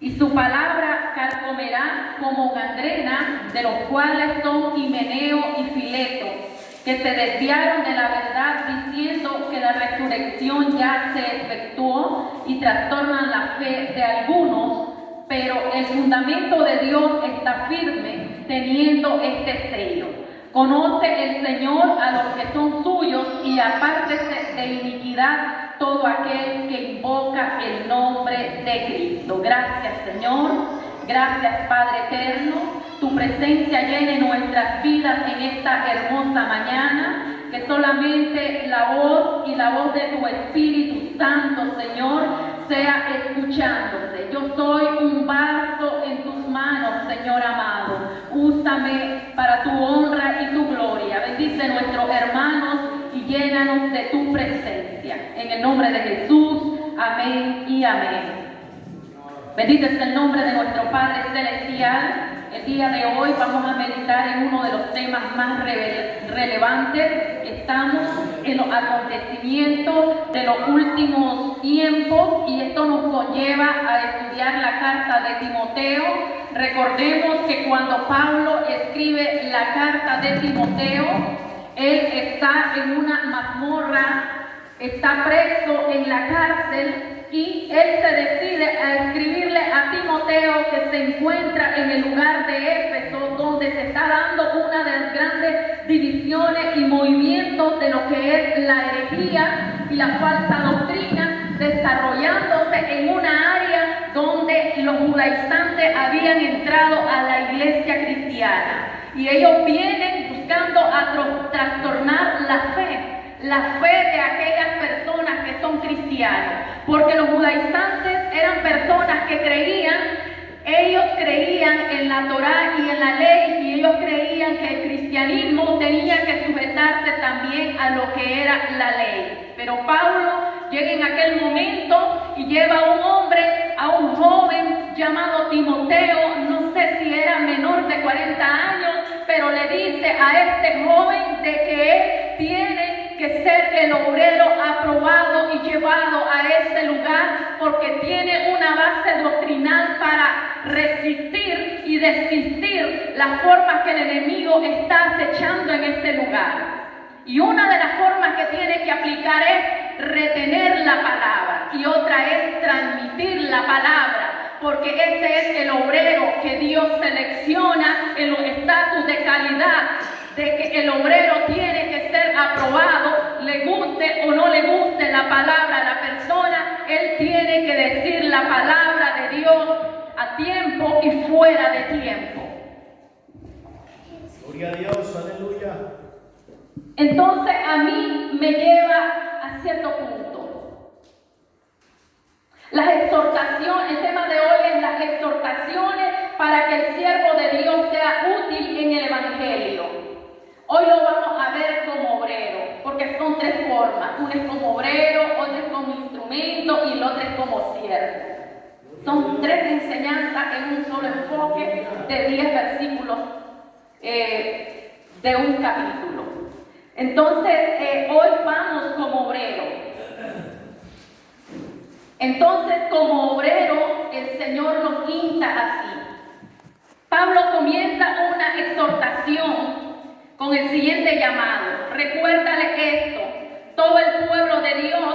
y su palabra carcomerá como gangrena, de los cuales son Himeneo y Fileto, que se desviaron de la verdad diciendo que la resurrección ya se efectuó y trastornan la fe de algunos, pero el fundamento de Dios está firme, teniendo este sello. Conoce el Señor a los que son suyos y apártese de iniquidad todo aquel que invoca el nombre de Cristo. Gracias, Señor. Gracias, Padre eterno. Tu presencia llene nuestras vidas en esta hermosa mañana. Que solamente la voz y la voz de tu Espíritu Santo, Señor, sea escuchándose. Yo soy un vaso en tus manos, Señor amado. Úsame para tu honra y tu gloria. Bendice a nuestros hermanos y llénanos de tu presencia. En el nombre de Jesús, amén y amén. Bendito es el nombre de nuestro Padre Celestial. El día de hoy vamos a meditar en uno de los temas más relevantes. Estamos en los acontecimientos de los últimos tiempos y esto nos conlleva a estudiar la carta de Timoteo. Recordemos que cuando Pablo escribe la carta de Timoteo, él está en una mazmorra, está preso en la cárcel. Y él se decide a escribirle a Timoteo, que se encuentra en el lugar de Éfeso, donde se está dando una de las grandes divisiones y movimientos de lo que es la herejía y la falsa doctrina, desarrollándose en una área donde los judaizantes habían entrado a la iglesia cristiana. Y ellos vienen buscando trastornar la fe de aquellas personas que son cristianos, porque los judaizantes eran personas que ellos creían en la Torá y en la ley, y ellos creían que el cristianismo tenía que sujetarse también a lo que era la ley. Pero Pablo llega en aquel momento y lleva a un hombre, a un joven llamado Timoteo, no sé si era menor de 40 años, pero le dice a este joven de que él tiene que ser el obrero aprobado y llevado a ese lugar, porque tiene una base doctrinal para resistir y desistir las formas que el enemigo está acechando en ese lugar. Y una de las formas que tiene que aplicar es retener la palabra, y otra es transmitir la palabra, porque ese es el obrero que Dios selecciona en los estatus de calidad, de que el obrero tiene que ser aprobado, le guste o no le guste la palabra a la persona, él tiene que decir la palabra de Dios a tiempo y fuera de tiempo. Gloria a Dios, aleluya. Entonces a mí me lleva a cierto punto. Las exhortaciones, el tema de hoy es las exhortaciones para que el siervo de Dios sea útil en el Evangelio. Hoy lo vamos a ver como obrero, porque son tres formas. Uno es como obrero, otro es como instrumento y el otro es como siervo. Son tres enseñanzas en un solo enfoque de 10 versículos de un capítulo. Entonces, hoy vamos como obrero. Entonces, como obrero, el Señor nos insta así. Pablo comienza una exhortación con el siguiente llamado. Recuérdale esto: todo el pueblo de Dios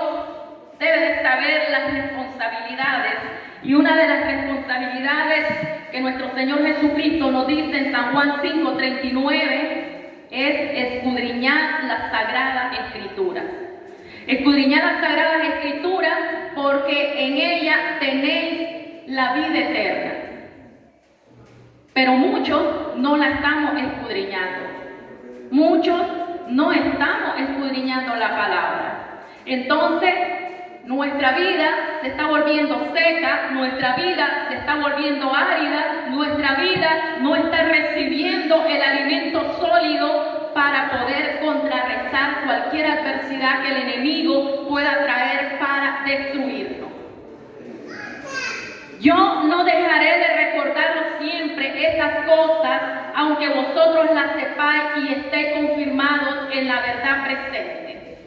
debe de saber las responsabilidades, y una de las responsabilidades que nuestro Señor Jesucristo nos dice en San Juan 5:39 es escudriñar las Sagradas Escrituras. Escudriñar las Sagradas Escrituras porque en ellas tenéis la vida eterna. Pero muchos no la estamos escudriñando. Muchos no estamos escudriñando la palabra. Entonces, nuestra vida se está volviendo seca, nuestra vida se está volviendo árida, nuestra vida no está recibiendo el alimento sólido para poder contrarrestar cualquier adversidad que el enemigo pueda traer para destruirnos. Yo no dejaré de recordaros siempre estas cosas, aunque vosotros las sepáis y estéis confirmados en la verdad presente.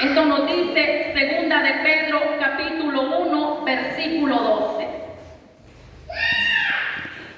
Esto nos dice 2 de Pedro capítulo 1 versículo 12.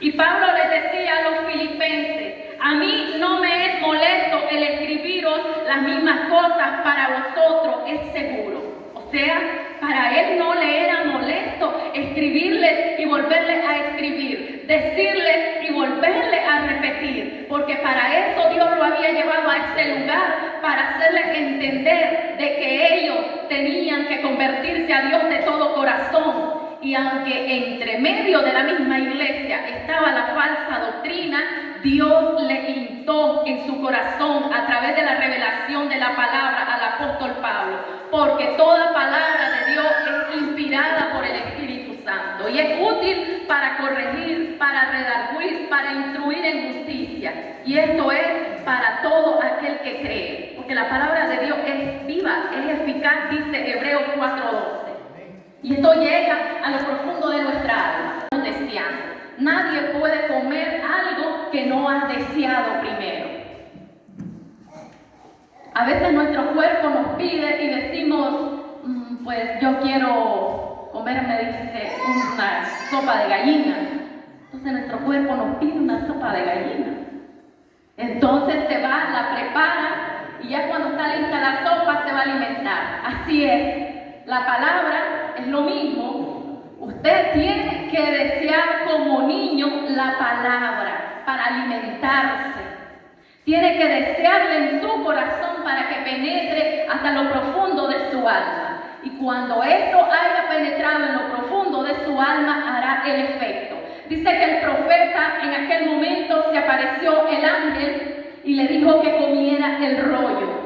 Y Pablo les decía a los filipenses: a mí no me es molesto el escribiros las mismas cosas para vosotros, es seguro. O sea, para él no le era molesto escribirles y volverles a escribir, decirles y volverles a repetir, porque para eso Dios lo había llevado a ese lugar, para hacerles entender de que ellos tenían que convertirse a Dios de todo corazón. Y aunque entre medio de la misma iglesia estaba la falsa doctrina, Dios le pintó en su corazón a través de la revelación de la palabra al apóstol Pablo, porque toda palabra de Dios es inspirada por el Espíritu Santo y es útil para corregir, para redarguir, para instruir en justicia. Y esto es para todo aquel que cree, porque la palabra de Dios es viva, es eficaz, dice Hebreos 4:12. Y esto llega a lo profundo de nuestra alma, deseando. Nadie puede comer algo que no ha deseado primero. A veces nuestro cuerpo nos pide y decimos, pues yo quiero comerme, dice, una sopa de gallina. Entonces nuestro cuerpo nos pide una sopa de gallina. Entonces se va, la prepara y ya cuando está lista la sopa se va a alimentar. Así es. La palabra es lo mismo. Usted tiene que desear como niño la palabra para alimentarse. Tiene que desearla en su corazón para que penetre hasta lo profundo de su alma. Y cuando esto haya penetrado en lo profundo de su alma, hará el efecto. Dice que el profeta en aquel momento se apareció el ángel y le dijo que comiera el rollo.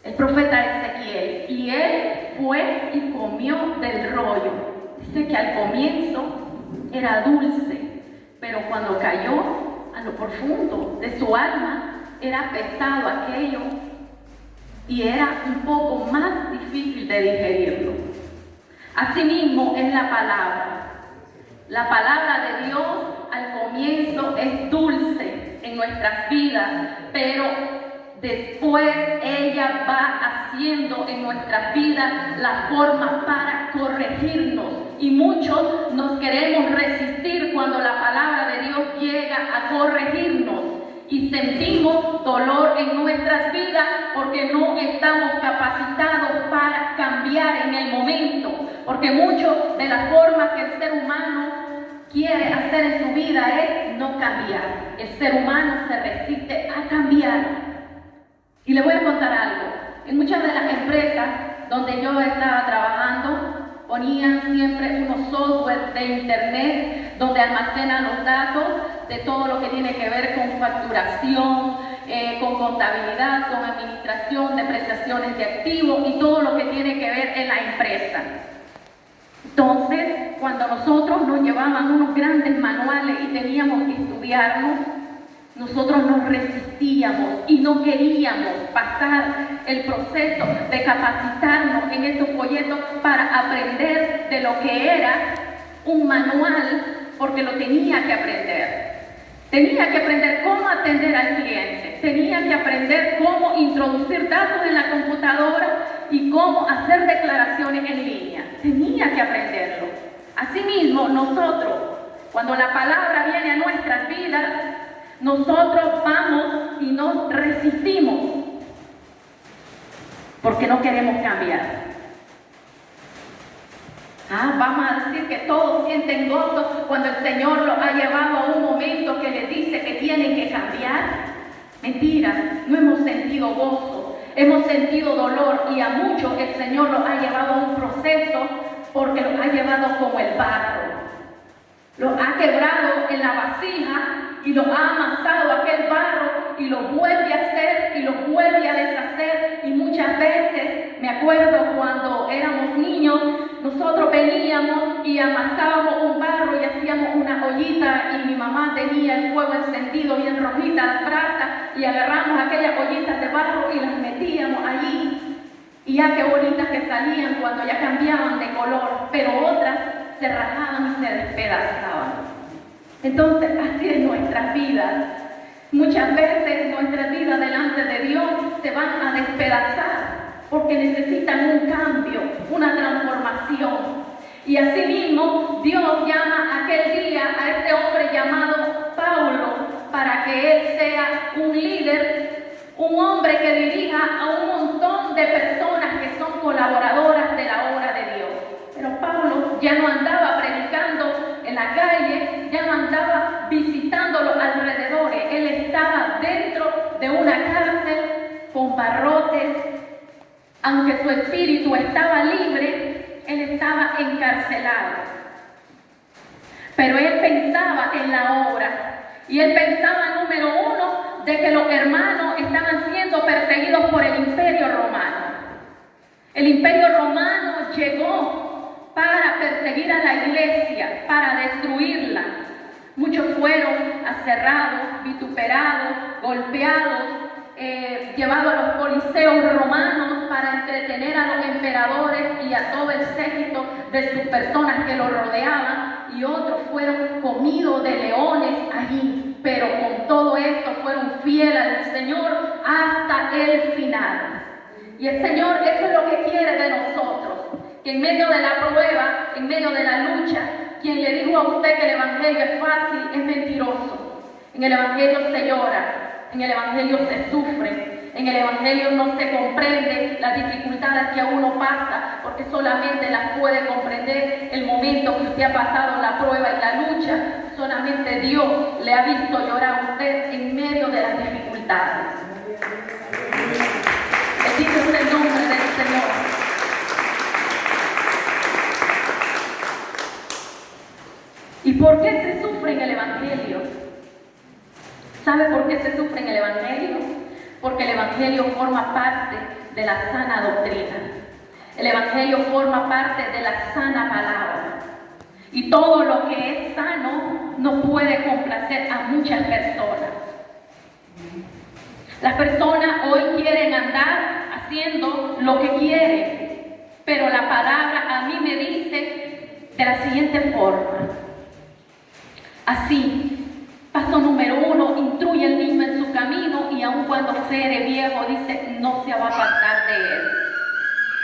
El profeta Ezequiel, y él fue y comió del rollo. Dice que al comienzo era dulce, pero cuando cayó a lo profundo de su alma, era pesado aquello y era un poco más difícil de digerirlo. Asimismo es la palabra. La palabra de Dios al comienzo es dulce en nuestras vidas, pero después ella va haciendo en nuestras vidas la forma para corregirnos. Y muchos nos queremos resistir cuando la palabra de Dios llega a corregirnos. Y sentimos dolor en nuestras vidas porque no estamos capacitados para cambiar en el momento. Porque mucho de la forma que el ser humano quiere hacer en su vida es no cambiar. El ser humano se resiste a cambiar. Y le voy a contar algo. En muchas de las empresas donde yo estaba trabajando, ponían siempre unos software de internet donde almacenan los datos de todo lo que tiene que ver con facturación, con contabilidad, con administración, depreciaciones de activos y todo lo que tiene que ver en la empresa. Entonces, cuando nosotros nos llevaban unos grandes manuales y teníamos que estudiarnos, nosotros nos resistíamos y no queríamos pasar el proceso de capacitarnos en estos folletos para aprender de lo que era un manual, porque lo tenía que aprender. Tenía que aprender cómo atender al cliente, tenía que aprender cómo introducir datos en la computadora y cómo hacer declaraciones en línea. Tenía que aprenderlo. Asimismo, nosotros, cuando la palabra viene a nuestras vidas, nosotros vamos y nos resistimos porque no queremos cambiar. Vamos a decir que todos sienten gozo cuando el Señor los ha llevado a un momento que les dice que tienen que cambiar. Mentira, no hemos sentido gozo, hemos sentido dolor y a muchos el Señor los ha llevado a un proceso porque los ha llevado como el barro. Los ha quebrado en la vasija y los ha amasado aquel barro y los vuelve a hacer y los vuelve a deshacer. Y muchas veces, me acuerdo cuando éramos niños, nosotros veníamos y amasábamos un barro y hacíamos una ollita y mi mamá tenía el fuego encendido bien rojita las brasas y agarramos aquellas ollitas de barro y las metíamos allí. Y ya qué bonitas que salían cuando ya cambiaban de color, pero otras se rajaban y se despedazaban. Entonces, así es nuestras vidas. Muchas veces nuestras vidas delante de Dios se van a despedazar porque necesitan un cambio, una transformación. Y asimismo, Dios llama aquel día a este hombre que dirija a un montón de personas que son colaboradoras de la obra de Dios. Pero Pablo ya no andaba predicando en la calle, ya no andaba visitando los alrededores. Él estaba dentro de una cárcel con barrotes. Aunque su espíritu estaba libre, él estaba encarcelado. Pero él pensaba en la obra. Y él pensaba, número uno, de que los hermanos estaban siendo perseguidos por el Imperio Romano. El Imperio Romano llegó para perseguir a la iglesia, para destruirla. Muchos fueron aserrados, vituperados, golpeados, llevados a los coliseos romanos para entretener a los emperadores y a todo el séquito de sus personas que lo rodeaban, y otros fueron comidos de leones allí, pero con todo esto fueron fieles al Señor hasta el final. Y el Señor, eso es lo que quiere de nosotros, que en medio de la prueba, en medio de la lucha, quien le dijo a usted que el evangelio es fácil es mentiroso. En el evangelio se llora, en el evangelio se sufre, en el evangelio no se comprende las dificultades que a uno pasa, porque solamente las puede comprender el momento que usted ha pasado la prueba y la lucha. Solamente Dios le ha visto llorar a usted en medio de las dificultades. Bendito es el nombre del Señor. ¿Y por qué se sufre en el evangelio? ¿Sabe por qué se sufre en el evangelio? Porque el evangelio forma parte de la sana doctrina. El evangelio forma parte de la sana palabra. Y todo lo que es sano no puede complacer a muchas personas. Las personas hoy quieren andar haciendo lo que quieren, pero la palabra a mí me dice de la siguiente forma. Así, paso número 1, instruye al niño en su camino, y aun cuando fuere viejo, dice, no se va a apartar de él.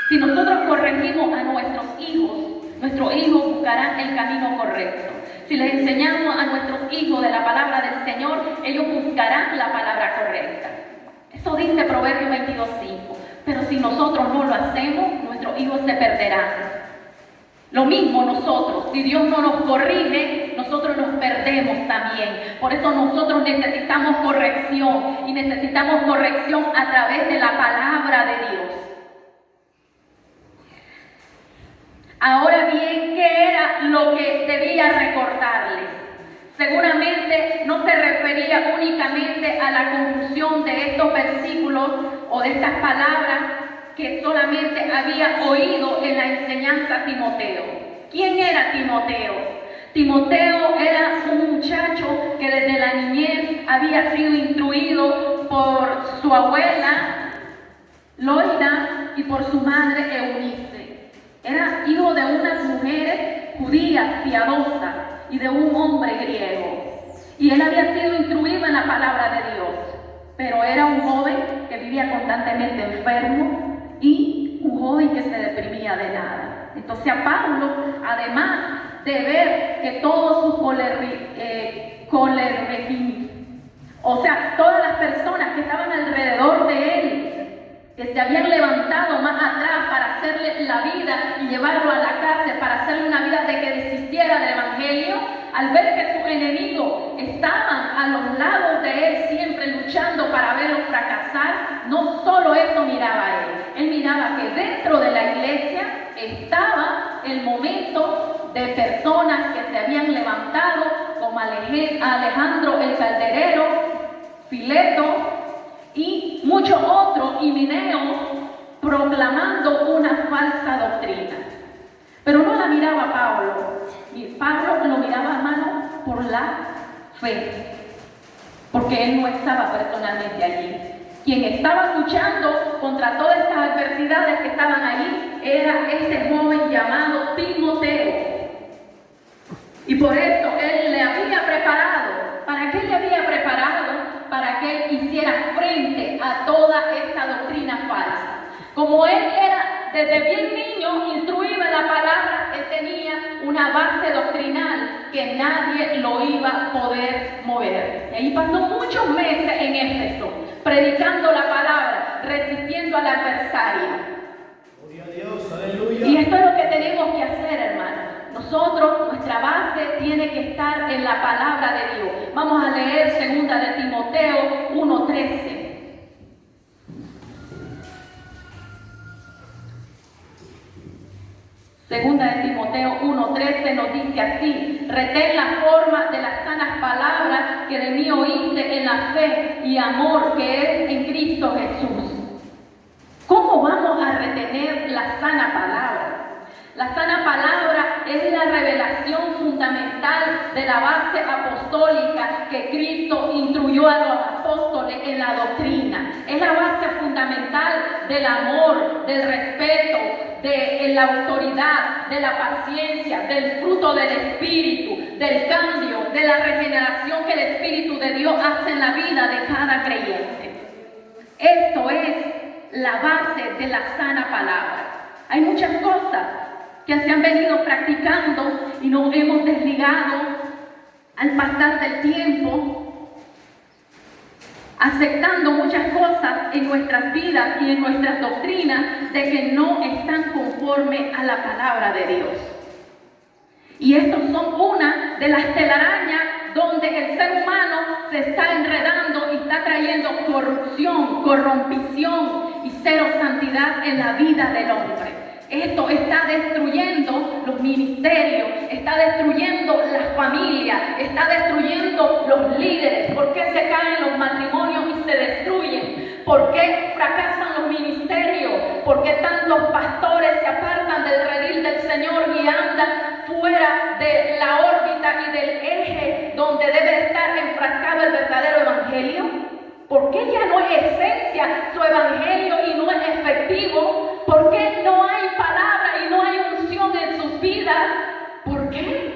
Si nosotros corregimos a nuestros hijos buscarán el camino correcto. Si les enseñamos a nuestros hijos de la palabra del Señor, ellos buscarán la palabra correcta. Eso dice Proverbios 22:5. Pero si nosotros no lo hacemos, nuestros hijos se perderán. Lo mismo nosotros, si Dios no nos corrige, nosotros nos perdemos también. Por eso nosotros necesitamos corrección, y necesitamos corrección a través de la palabra de Dios. Ahora bien, ¿qué era lo que debía recordarles? Seguramente no se refería únicamente a la conclusión de estos versículos o de estas palabras que solamente había oído en la enseñanza a Timoteo. ¿Quién era Timoteo? Timoteo era un muchacho que desde la niñez había sido instruido por su abuela Loida y por su madre Eunice. Era hijo de unas mujeres judías piadosas y de un hombre griego. Y él había sido instruido en la palabra de Dios, pero era un joven que vivía constantemente enfermo y un joven que se deprimía de nada. Entonces a Pablo, además de ver que todos sus o sea, todas las personas que estaban alrededor de él, que se habían levantado más atrás para hacerle la vida y llevarlo a la cárcel, para hacerle una vida de que desistiera del evangelio, al ver que sus enemigos estaban a los lados de él siempre luchando para verlo fracasar, no solo eso miraba él miraba que dentro de la iglesia estaba el momento de personas que se habían levantado, como Alejandro el Calderero, Fileto y muchos otros, y Himeneo, proclamando una falsa doctrina. Pero no la miraba Pablo. Pablo lo miraba, hermano, por la fe, porque él no estaba personalmente allí. Quien estaba luchando contra todas estas adversidades que estaban allí era este joven llamado Timoteo. Y por eso él le había preparado. ¿Para qué le había preparado? Para que él hiciera frente a toda esta doctrina falsa. Como él era desde bien niño instruido en la palabra, él tenía una base doctrinal que nadie lo iba a poder mover. Y ahí pasó muchos meses en Éfeso, predicando la palabra, resistiendo al adversario. Gloria a Dios, aleluya. Y esto es lo que tenemos que hacer, hermanos. Nosotros, nuestra base tiene que estar en la palabra de Dios. Vamos a leer 2 de Timoteo 1:13. Segunda de Timoteo 1:13 nos dice así: retén la forma de las sanas palabras que de mí oíste en la fe y amor que es en Cristo Jesús. ¿Cómo vamos a retener la sana palabra? La sana palabra es la revelación fundamental de la base apostólica que Cristo instruyó a los apóstoles en la doctrina. Es la base fundamental del amor, del respeto, de la autoridad, de la paciencia, del fruto del Espíritu, del cambio, de la regeneración que el Espíritu de Dios hace en la vida de cada creyente. Esto es la base de la sana palabra. Hay muchas cosas que se han venido practicando y nos hemos desligado al pasar del tiempo, aceptando muchas cosas en nuestras vidas y en nuestras doctrinas de que no están conformes a la palabra de Dios. Y estos son una de las telarañas donde el ser humano se está enredando y está trayendo corrupción, corrompición y cero santidad en la vida del hombre. Esto está destruyendo los ministerios, está destruyendo las familias, está destruyendo los líderes. ¿Por qué se caen los matrimonios y se destruyen? ¿Por qué fracasan los ministerios? ¿Por qué tantos pastores se apartan del redil del Señor y andan fuera de la órbita y del eje donde debe estar enfrascado el verdadero evangelio? ¿Por qué ya no hay esencia su evangelio y no es efectivo? ¿Por qué no hay palabra y no hay unción en sus vidas? ¿Por qué?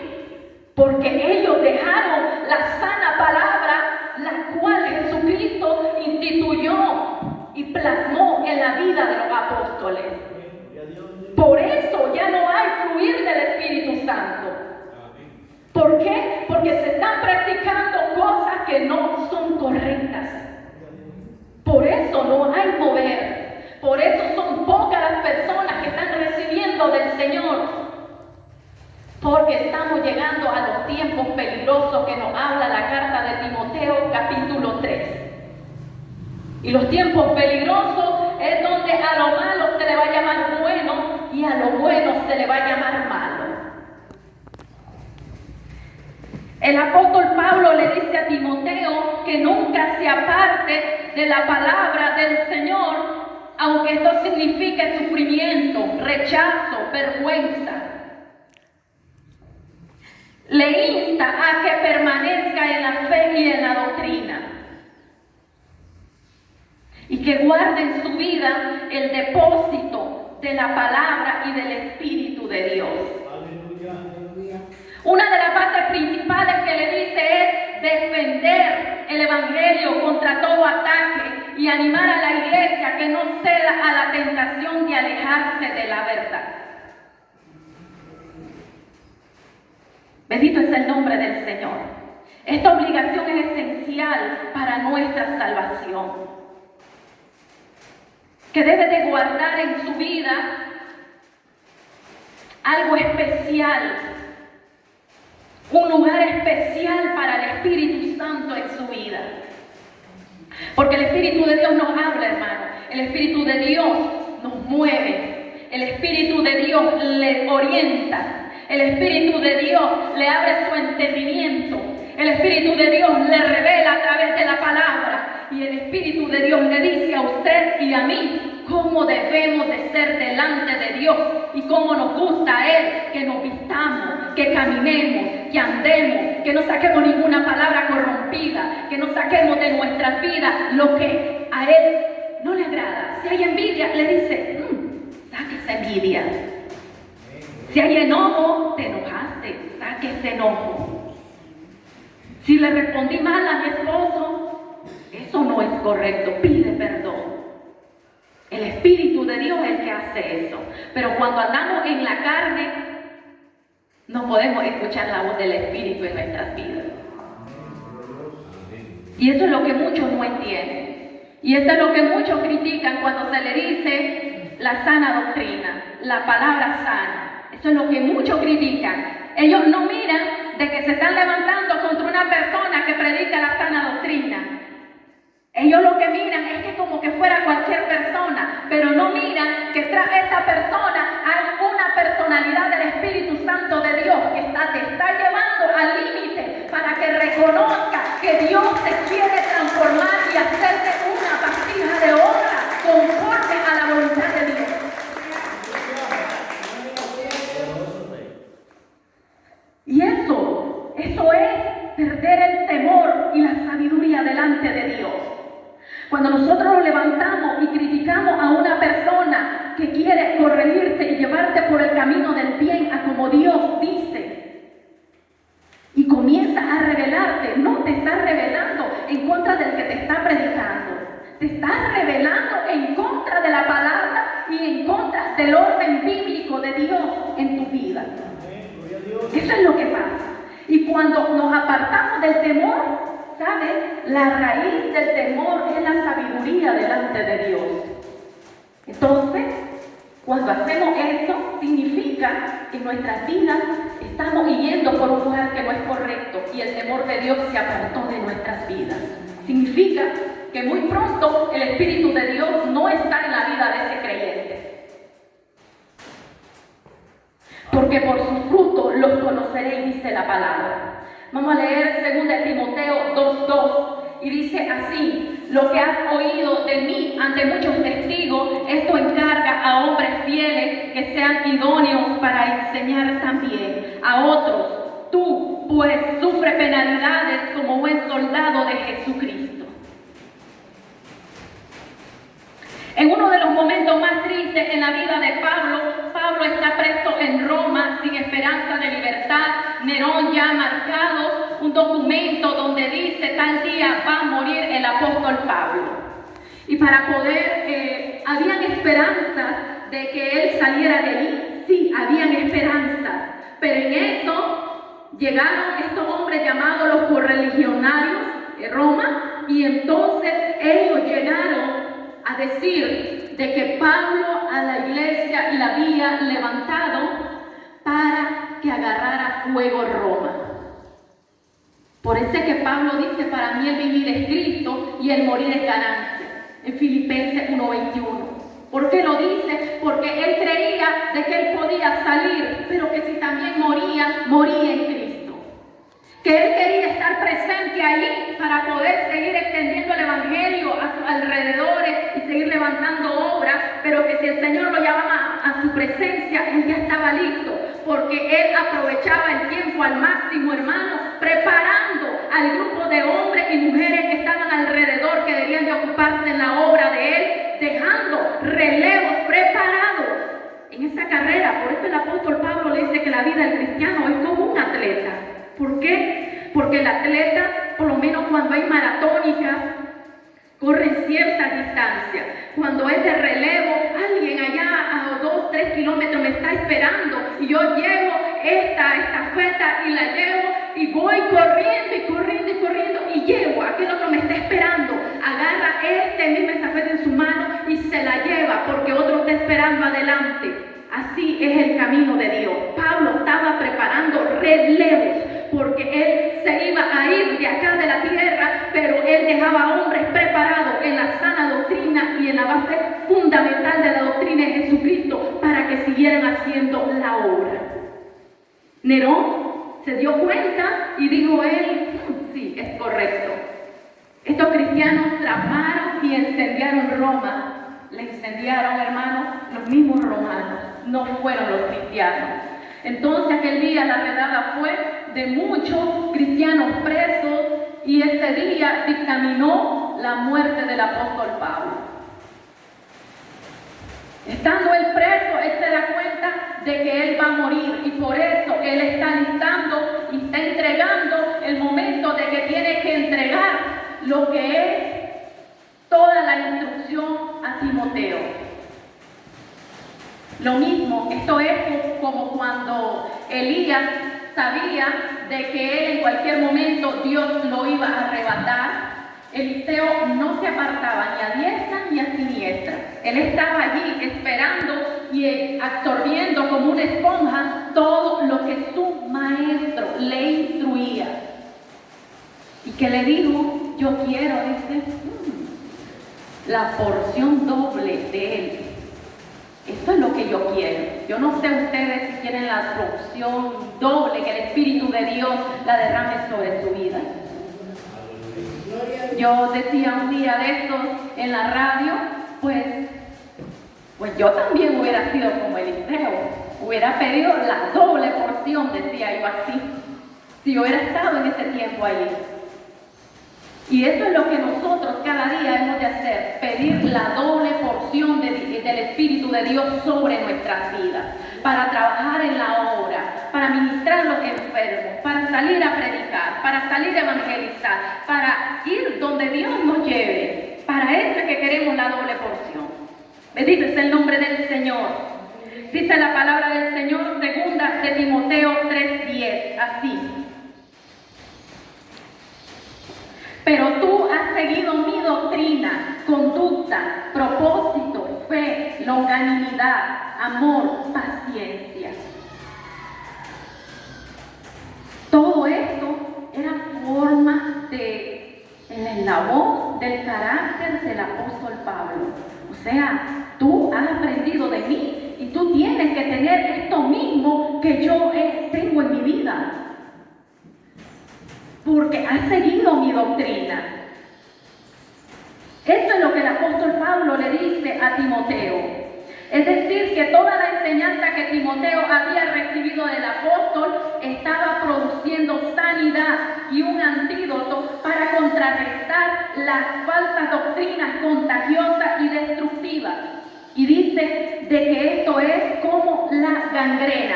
Porque ellos dejaron la sana palabra, la cual Jesucristo instituyó y plasmó en la vida de los apóstoles. Por eso ya no hay fluir del Espíritu Santo. ¿Por qué? Porque se están practicando cosas que no son correctas. Por eso no hay mover. Por eso son pocas las personas que están recibiendo del Señor. Porque estamos llegando a los tiempos peligrosos que nos habla la carta de Timoteo capítulo 3. Y los tiempos peligrosos es donde a lo malo se le va a llamar bueno y a lo bueno se le va a llamar malo. El apóstol Pablo le dice a Timoteo que nunca se aparte de la palabra del Señor, aunque esto signifique sufrimiento, rechazo, vergüenza. Le insta a que permanezca en la fe y en la doctrina y que guarde en su vida el depósito de la palabra y del Espíritu de Dios. Una de las bases principales que le dice es defender el evangelio contra todo ataque y animar a la iglesia que no ceda a la tentación de alejarse de la verdad. Bendito es el nombre del Señor. Esta obligación es esencial para nuestra salvación, que debe de guardar en su vida algo especial, un lugar especial para el Espíritu Santo en su vida. Porque el Espíritu de Dios nos habla, hermano. El Espíritu de Dios nos mueve. El Espíritu de Dios le orienta. El Espíritu de Dios le abre su entendimiento. El Espíritu de Dios le revela a través de la palabra. Y el Espíritu de Dios le dice a usted y a mí cómo debemos de ser delante de Dios y cómo nos gusta a Él que nos vistamos, que caminemos, que andemos, que no saquemos ninguna palabra corrompida, que no saquemos de nuestras vidas lo que a Él no le agrada. Si hay envidia, le dice, saque esa envidia. Si hay enojo, te enojaste, saque ese enojo. Si le respondí mal a mi esposo, eso no es correcto, pide perdón. El Espíritu de Dios es el que hace eso. Pero cuando andamos en la carne, no podemos escuchar la voz del Espíritu en nuestras vidas. Y eso es lo que muchos no entienden. Y eso es lo que muchos critican cuando se le dice la sana doctrina, la palabra sana. Eso es lo que muchos critican. Ellos no miran de que se están levantando contra una persona que predica la sana doctrina. Ellos lo que miran es que como que fuera cualquier persona, pero no miran que tras esa persona hay una personalidad del Espíritu Santo de Dios que te está llevando al límite para que reconozca que Dios te quiere transformar y hacerte una vasija de honra conforme a la voluntad de Dios. Y eso es perder el temor y la sabiduría delante de Dios. Cuando nosotros nos levantamos y criticamos a una persona que quiere corregirte y llevarte por el camino del bien a como Dios dice, y comienza a rebelarte, no te estás rebelando en contra del que te está predicando, te estás rebelando en contra de la palabra y en contra del orden bíblico de Dios en tu vida. Eso es lo que pasa. Y cuando nos apartamos del temor, ¿sabes? La raíz del temor es la sabiduría delante de Dios. Entonces, cuando hacemos eso, significa que en nuestras vidas estamos yendo por un lugar que no es correcto y el temor de Dios se apartó de nuestras vidas. Significa que muy pronto el Espíritu de Dios no está en la vida de ese creyente. Porque por sus frutos los conoceréis, dice la palabra. Vamos a leer 2 Timoteo 2:2 y dice así: lo que has oído de mí ante muchos testigos, esto encarga a hombres fieles que sean idóneos para enseñar también a otros. Tú, pues, sufre penalidades como buen soldado de Jesucristo. En uno de los momentos más tristes en la vida de Pablo está preso en Roma sin esperanza de libertad. Nerón ya ha marcado un documento donde dice tal día va a morir el apóstol Pablo. Y para poder, habían esperanzas de que él saliera de ahí. Sí, habían esperanzas, pero en eso llegaron estos hombres llamados los correligionarios de Roma, y entonces ellos llegaron a decir de que Pablo a la iglesia la había levantado para que agarrara fuego Roma. Por eso es que Pablo dice: para mí el vivir es Cristo y el morir es ganancia, en Filipenses 1:21. ¿Por qué lo dice? Porque él creía de que él podía salir, pero que si también moría, moría en Cristo. Que él quería estar presente ahí para poder seguir extendiendo el evangelio a sus alrededores y seguir levantando obras, pero que si el Señor lo llamaba a su presencia, él ya estaba listo, porque él aprovechaba el tiempo al máximo, hermano, preparando al grupo de hombres y mujeres que estaban alrededor, que debían de ocuparse en la obra de él, dejando relevos preparados en esa carrera. Por eso el apóstol Pablo le dice que la vida del cristiano es como un atleta. ¿Por qué? Porque el atleta, por lo menos cuando hay maratónicas, corre cierta distancia. Cuando es de relevo, alguien allá a 2, 3 kilómetros me está esperando y yo llevo esta estafeta y la llevo y voy corriendo y llego. Aquel otro me está esperando, agarra misma estafeta en su mano y se la lleva porque otro está esperando adelante. Así es el camino de Dios. Pablo estaba preparando relevos porque él se iba a ir de acá de la tierra, pero él dejaba hombres preparados en la sana doctrina y en la base fundamental de la doctrina de Jesucristo para que siguieran haciendo la obra. Nerón se dio cuenta y dijo él: sí, es correcto. Estos cristianos traparon y incendiaron Roma. Le incendiaron, hermanos, los mismos romanos, no fueron los cristianos. Entonces aquel día la redada fue de muchos cristianos presos y ese día dictaminó la muerte del apóstol Pablo. Estando él preso, él se da cuenta de que él va a morir y por eso él está listando y está entregando el momento de que tiene que entregar lo que es toda la instrucción a Timoteo. Lo mismo, esto es como cuando Elías sabía de que él en cualquier momento Dios lo iba a arrebatar. Eliseo no se apartaba ni a diestra ni a siniestra. Él estaba allí esperando y absorbiendo como una esponja todo lo que su maestro le instruía. Y que le dijo, yo quiero, dice, la porción doble de él. Esto es lo que yo quiero. Yo no sé ustedes si quieren la porción doble, que el Espíritu de Dios la derrame sobre su vida. Yo decía un día de estos en la radio, pues yo también hubiera sido como Eliseo, hubiera pedido la doble porción, decía yo así, si yo hubiera estado en ese tiempo allí. Y eso es lo que nosotros cada día hemos de hacer, pedir la doble porción del Espíritu de Dios sobre nuestras vidas, para trabajar en la obra, para ministrar a los enfermos, para salir a predicar, para salir a evangelizar, para ir donde Dios nos lleve. Para eso es que queremos la doble porción. Bendito es el nombre del Señor. Dice la palabra del Señor, segunda de Timoteo 3:10, así. Pero tú has seguido mi doctrina, conducta, propósito, fe, longanimidad, amor, paciencia. Todo esto era forma del eslabón del carácter del apóstol Pablo. O sea, tú has aprendido de mí y tú tienes que tener esto mismo que yo tengo en mi vida. Porque has seguido mi doctrina. Eso es lo que el apóstol Pablo le dice a Timoteo. Es decir, que toda la enseñanza que Timoteo había recibido del apóstol estaba produciendo sanidad y un antídoto para contrarrestar las falsas doctrinas contagiosas y destructivas. Y dice de que esto es como la gangrena.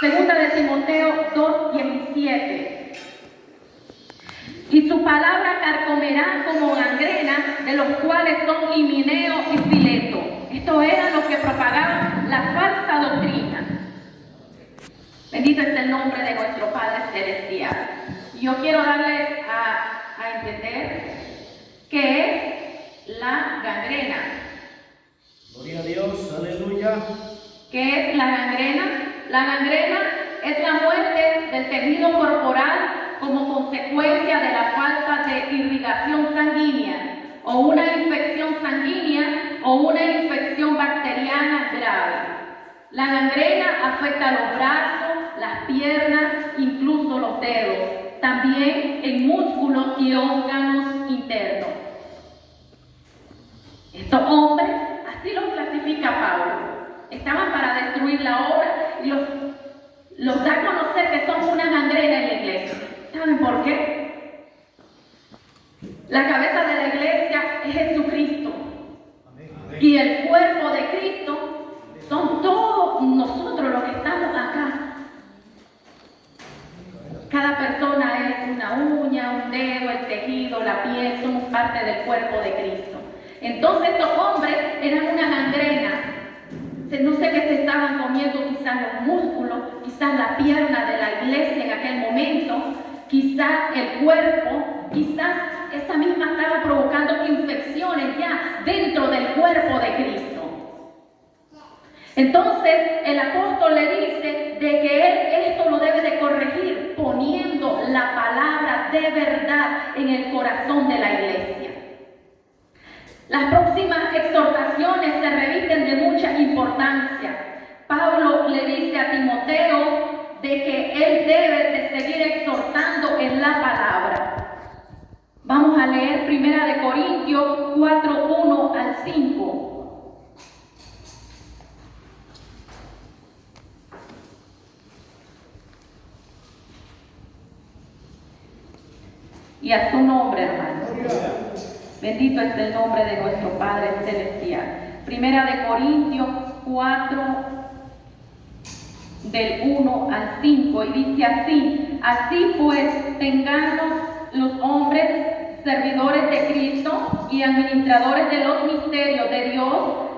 Segunda de Timoteo 2:17. Y su palabra carcomerá como gangrena, de los cuales son Himeneo y Fileto. Estos eran los que propagaban la falsa doctrina. Bendito es el nombre de nuestro Padre Celestial. Y yo quiero darles a entender qué es la gangrena. Gloria a Dios, aleluya. ¿Qué es la gangrena? La gangrena es la muerte del tejido corporal como consecuencia de la falta de irrigación sanguínea, o una infección sanguínea o una infección bacteriana grave. La gangrena afecta a los brazos, las piernas, incluso los dedos, también en músculos y órganos internos. Estos hombres, así los clasifica Pablo, estaban para destruir la obra y los da a conocer que son una gangrena en la iglesia. ¿Saben por qué? La cabeza de la iglesia es Jesucristo. Amén. Y el cuerpo de Cristo son todos nosotros los que estamos acá. Cada persona es una uña, un dedo, el tejido, la piel, somos parte del cuerpo de Cristo. Entonces estos hombres eran una gangrena. No sé qué se estaban comiendo, quizás los músculos, quizás la pierna de la iglesia en aquel momento, quizás el cuerpo, quizás esa misma estaba provocando infecciones ya dentro del cuerpo de Cristo. Entonces el apóstol le dice de que él esto lo debe de corregir poniendo la palabra de verdad en el corazón de la iglesia. Las próximas exhortaciones se revisten de mucha importancia. Pablo le dice a Timoteo de que él debe de seguir exhortando en la palabra. Vamos a leer 1 Corintios 4:1 al 5. Y a su nombre, hermano. Bendito es el nombre de nuestro Padre Celestial. 1 Corintios 4, del 1 al 5, y dice así: así pues, tengamos los hombres servidores de Cristo y administradores de los misterios de Dios.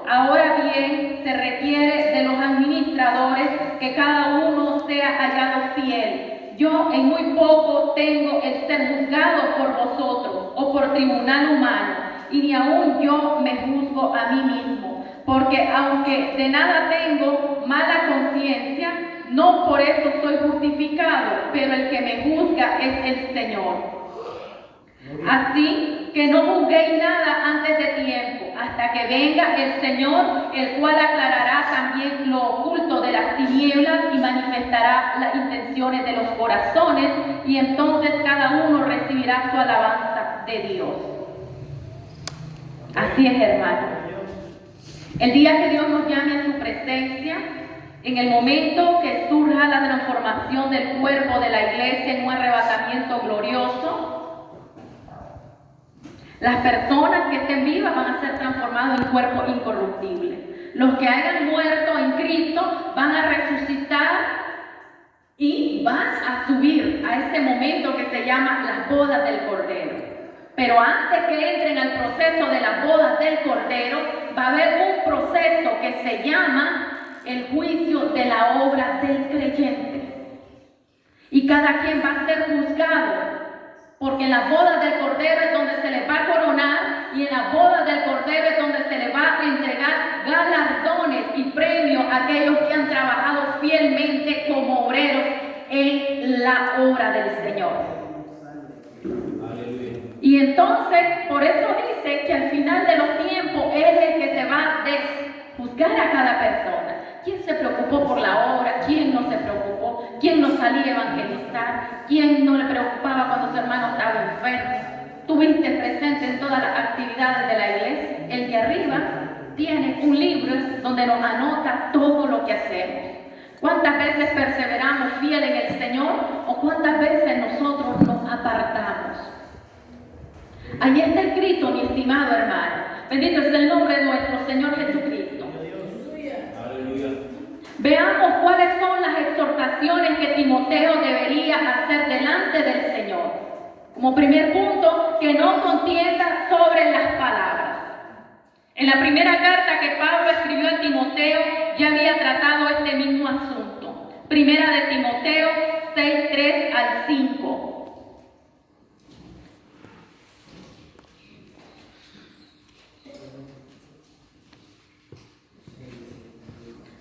Ahora bien, se requiere de los administradores que cada uno sea hallado fiel. yo en muy poco tengo el ser juzgado por vosotros o por tribunal humano, y ni aún yo me juzgo a mí mismo, porque aunque de nada tengo mala conciencia, no por eso soy justificado, pero el que me juzga es el Señor. Así que no juzguéis nada antes de tiempo, hasta que venga el Señor, el cual aclarará también lo oculto de las tinieblas y manifestará las intenciones de los corazones, y entonces cada uno recibirá su alabanza de Dios. Así es, hermano. El día que Dios nos llame a su presencia, en el momento que surja la transformación del cuerpo de la iglesia en un arrebatamiento glorioso, las personas que estén vivas van a ser transformadas en cuerpo incorruptible. Los que hayan muerto en Cristo van a resucitar y van a subir a ese momento que se llama las bodas del Cordero. Pero antes que entren al proceso de las bodas del Cordero, va a haber un proceso que se llama el juicio de la obra del creyente. Y cada quien va a ser juzgado. Porque en las bodas del Cordero es donde se les va a coronar, y en las bodas del Cordero es donde se les va a entregar galardones y premios a aquellos que han trabajado fielmente como obreros en la obra del Señor. Y entonces, por eso dice que al final de los tiempos Él es el que se va a juzgar a cada persona. ¿Quién se preocupó por la obra? ¿Quién no se preocupó? ¿Quién no salía a evangelizar? ¿Quién no le preocupaba cuando su hermano estaba enfermo? ¿Tuviste presente en todas las actividades de la iglesia? El de arriba tiene un libro donde nos anota todo lo que hacemos. ¿Cuántas veces perseveramos fiel en el Señor o cuántas veces nosotros nos apartamos? Allí está escrito, mi estimado hermano. Bendito es el nombre de nuestro Señor Jesucristo. Veamos cuáles son las exhortaciones que Timoteo debería hacer delante del Señor. Como primer punto, que no contienda sobre las palabras. En la primera carta que Pablo escribió a Timoteo ya había tratado este mismo asunto. Primera de Timoteo 6:3 al 5.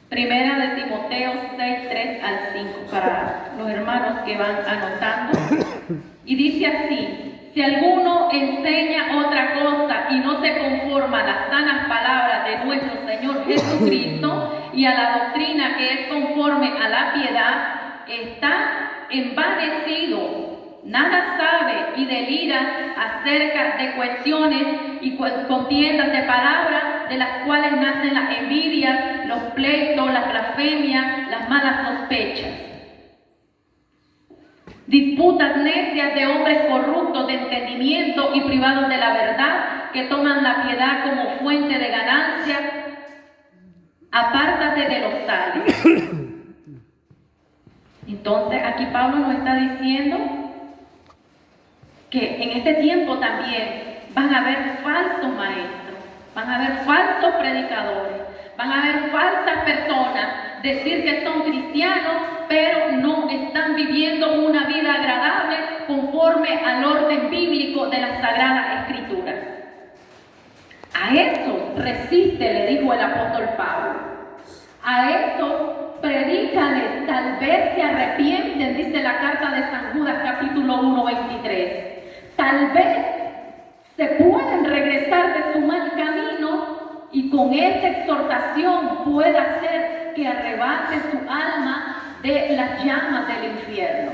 Primera de Timoteo 6:3 al 5, para los hermanos que van anotando. Y dice así: si alguno enseña otra cosa y no se conforma a las sanas palabras de nuestro Señor Jesucristo y a la doctrina que es conforme a la piedad, está envanecido. Nada sabe y delira acerca de cuestiones y contiendas de palabras, de las cuales nacen las envidias, los pleitos, las blasfemias, las malas sospechas. Disputas necias de hombres corruptos de entendimiento y privados de la verdad, que toman la piedad como fuente de ganancia. Apártate de los tales. Entonces aquí Pablo nos está diciendo que en este tiempo también van a haber falsos maestros, van a haber falsos predicadores, van a haber falsas personas, decir que son cristianos, pero no están viviendo una vida agradable conforme al orden bíblico de las Sagradas Escrituras. A eso resiste, le dijo el apóstol Pablo. A eso predícales, tal vez se arrepienten, dice la carta de San Judas, capítulo 1, 23. Tal vez se pueden regresar de su mal camino y con esta exhortación pueda hacer que arrebate su alma de las llamas del infierno.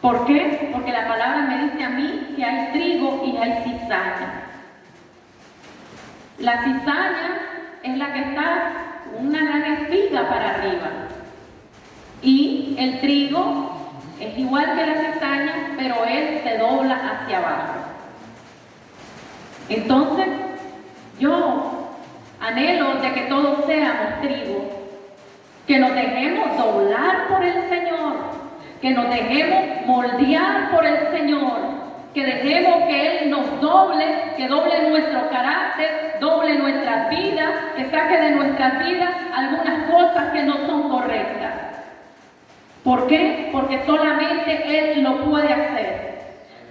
¿Por qué? Porque la palabra me dice a mí que hay trigo y hay cizaña. La cizaña es la que está una gran espiga para arriba. Y el trigo es igual que la cizaña, pero él se dobla hacia abajo. Entonces, yo anhelo de que todos seamos trigo, que nos dejemos doblar por el Señor, que nos dejemos moldear por el Señor, que dejemos que Él nos doble, que doble nuestro carácter, doble nuestras vidas, que saque de nuestras vidas algunas cosas que no son correctas. ¿Por qué? Porque solamente Él lo puede hacer.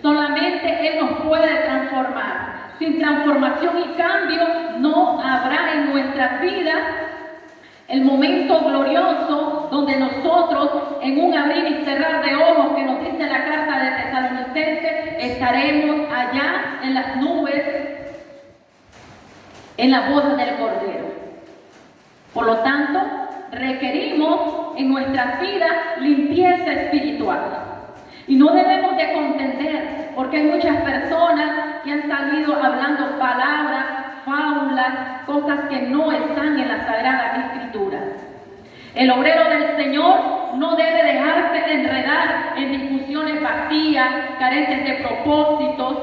Solamente Él nos puede transformar. Sin transformación y cambio no habrá en nuestras vidas el momento glorioso donde nosotros, en un abrir y cerrar de ojos que nos dice la carta de Tesalonicenses, estaremos allá en las nubes, en la boda del Cordero. Por lo tanto, requerimos en nuestras vidas limpieza espiritual. Y no debemos de contender, porque hay muchas personas que han salido hablando palabras, fábulas, cosas que no están en las Sagradas Escrituras. El obrero del Señor no debe dejarse enredar en discusiones vacías, carentes de propósitos.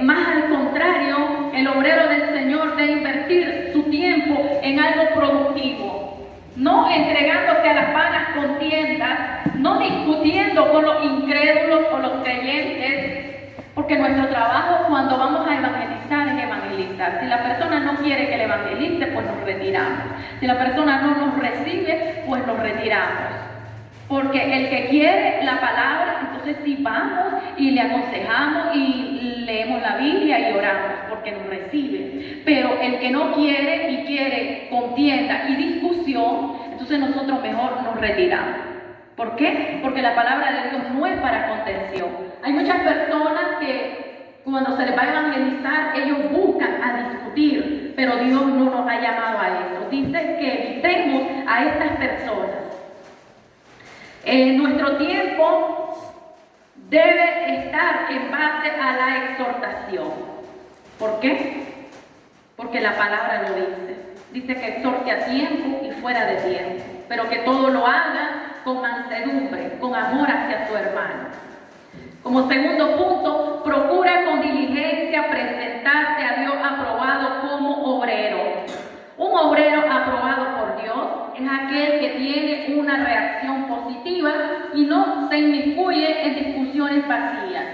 Más al contrario, el obrero del Señor debe invertir su tiempo en algo productivo, no entregándose a las vanas contiendas, no discutiendo con los incrédulos o los creyentes, porque nuestro trabajo cuando vamos a evangelizar es evangelizar. Si la persona no quiere que le evangelice, pues nos retiramos. Si la persona no nos recibe, pues nos retiramos. Porque el que quiere la palabra, entonces sí vamos y le aconsejamos y leemos la Biblia y oramos porque nos recibe. Pero el que no quiere y quiere contienda y discusión, entonces nosotros mejor nos retiramos. ¿Por qué? Porque la palabra de Dios no es para contención. Hay muchas personas que cuando se les va a evangelizar, ellos buscan a discutir, pero Dios no nos ha llamado a eso. Dice que evitemos a estas personas. Nuestro tiempo debe estar en base a la exhortación. ¿Por qué? Porque la palabra lo dice. Dice que exhorte a tiempo y fuera de tiempo, pero que todo lo haga con mansedumbre, con amor hacia su hermano. Como segundo punto, procura con diligencia presentarte a Dios aprobado como obrero. Un obrero aprobado por Dios es aquel que tiene una reacción positiva y no se inmiscuye en discusiones vacías.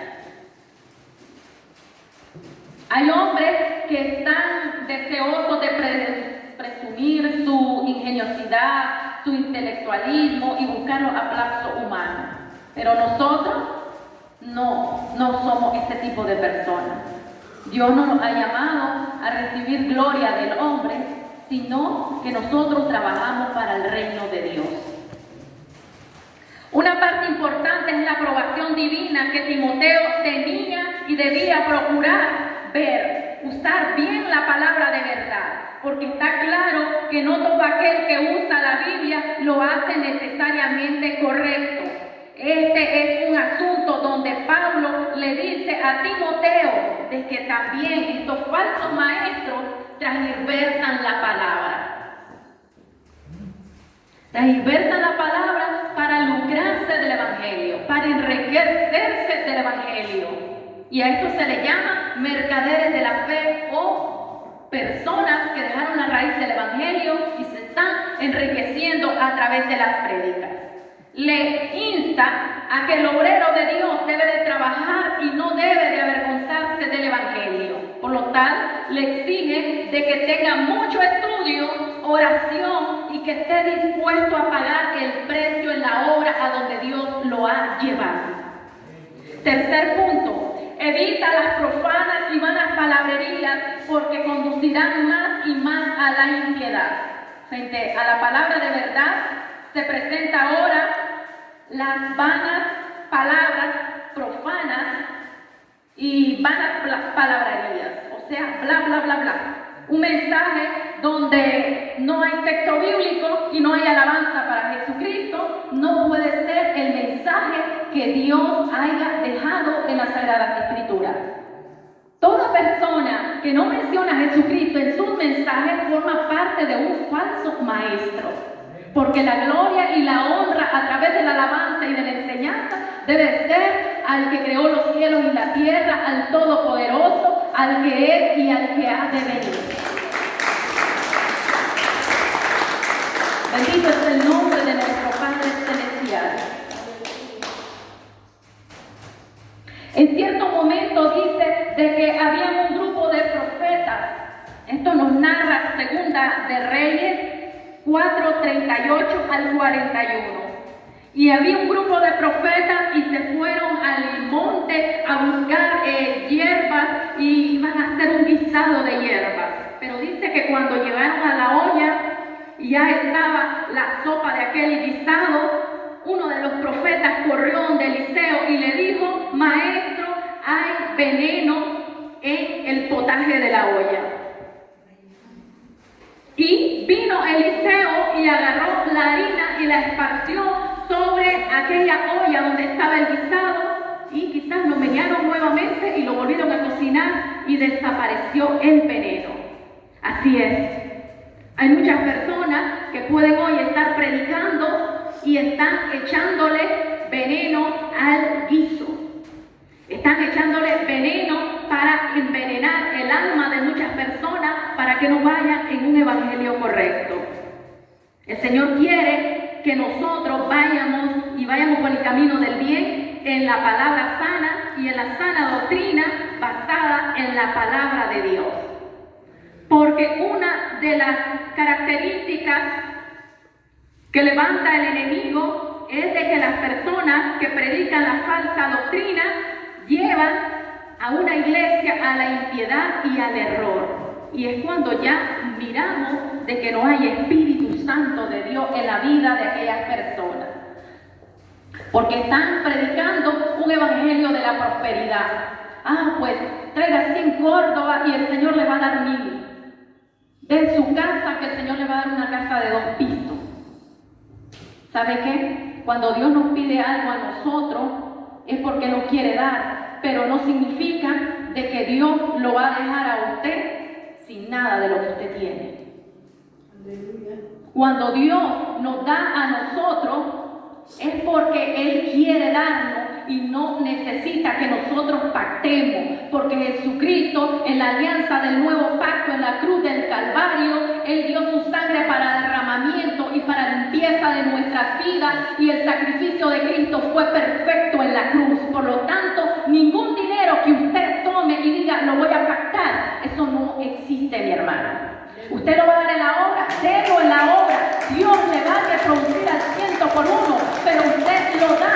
Hay hombres que están deseosos de presumir su ingeniosidad, su intelectualismo y buscar los aplausos humanos. Pero nosotros no somos ese tipo de personas. Dios no nos ha llamado a recibir gloria del hombre, sino que nosotros trabajamos para el reino de Dios. Una parte importante es la aprobación divina que Timoteo tenía y debía procurar ver, usar bien la palabra de verdad, porque está claro que no todo aquel que usa la Biblia lo hace necesariamente correcto. Este es un asunto donde Pablo le dice a Timoteo de que también estos falsos maestros transversan la palabra. Transversan la palabra para lucrarse del Evangelio, para enriquecerse del Evangelio. Y a esto se le llama mercaderes de la fe o personas que dejaron la raíz del Evangelio y se están enriqueciendo a través de las prédicas. Le insta a que el obrero de Dios debe de trabajar y no debe de avergonzarse del Evangelio. Por lo tal, le exige de que tenga mucho estudio, oración y que esté dispuesto a pagar el precio en la obra a donde Dios lo ha llevado. Tercer punto, evita las profanas y vanas palabrerías porque conducirán más y más a la impiedad. Frente a la palabra de verdad, se presenta ahora las vanas palabras profanas y vanas palabrerías, o sea, bla, bla, bla, bla. Un mensaje donde no hay texto bíblico y no hay alabanza para Jesucristo, no puede ser el mensaje que Dios haya dejado en las Sagradas Escrituras. Toda persona que no menciona a Jesucristo en sus mensajes forma parte de un falso maestro. Porque la gloria y la honra a través de la alabanza y de la enseñanza debe ser al que creó los cielos y la tierra, al Todopoderoso, al que es y al que ha de venir. Bendito es el nombre de nuestro Padre Celestial. En cierto momento dice de que había un grupo de profetas. Esto nos narra Segunda de Reyes 4:38 al 41. Y había un grupo de profetas y se fueron al monte a buscar hierbas y iban a hacer un guisado de hierbas. Pero dice que cuando llegaron a la olla y ya estaba la sopa de aquel guisado, uno de los profetas corrió donde Eliseo y le dijo: maestro, hay veneno en el potaje de la olla. Y vino Eliseo y agarró la harina y la esparció sobre aquella olla donde estaba el guisado, y quizás lo menearon nuevamente y lo volvieron a cocinar y desapareció el veneno. Así es. Hay muchas personas que pueden hoy estar predicando y están echándole veneno al guiso. Están echándole veneno para envenenar el alma de muchas personas para que no vayan en un evangelio correcto. El Señor quiere que nosotros vayamos por el camino del bien, en la palabra sana y en la sana doctrina basada en la palabra de Dios. Porque una de las características que levanta el enemigo es de que las personas que predican la falsa doctrina llevan a una iglesia a la impiedad y al error. Y es cuando ya miramos de que no hay Espíritu Santo de Dios en la vida de aquellas personas. Porque están predicando un evangelio de la prosperidad. Pues traiga 100 Córdoba y el Señor le va a dar 1000. De su casa, que el Señor le va a dar una casa de 2 pisos. ¿Sabe qué? Cuando Dios nos pide algo a nosotros, es porque nos quiere dar, pero no significa de que Dios lo va a dejar a usted sin nada de lo que usted tiene. Aleluya. Cuando Dios nos da a nosotros, es porque Él quiere darnos y no necesita que nosotros pactemos, porque Jesucristo, en la alianza del nuevo pacto, en la cruz del Calvario, Él dio su sangre para derramamiento y para limpieza de nuestras vidas, y el sacrificio de Cristo fue perfecto en la cruz. Por lo tanto, ningún dinero que usted tome y diga lo voy a pactar, eso no existe, mi hermana. Usted lo va a dar en la obra, délo en la obra. Dios le va a reproducir al 100%, pero usted lo da,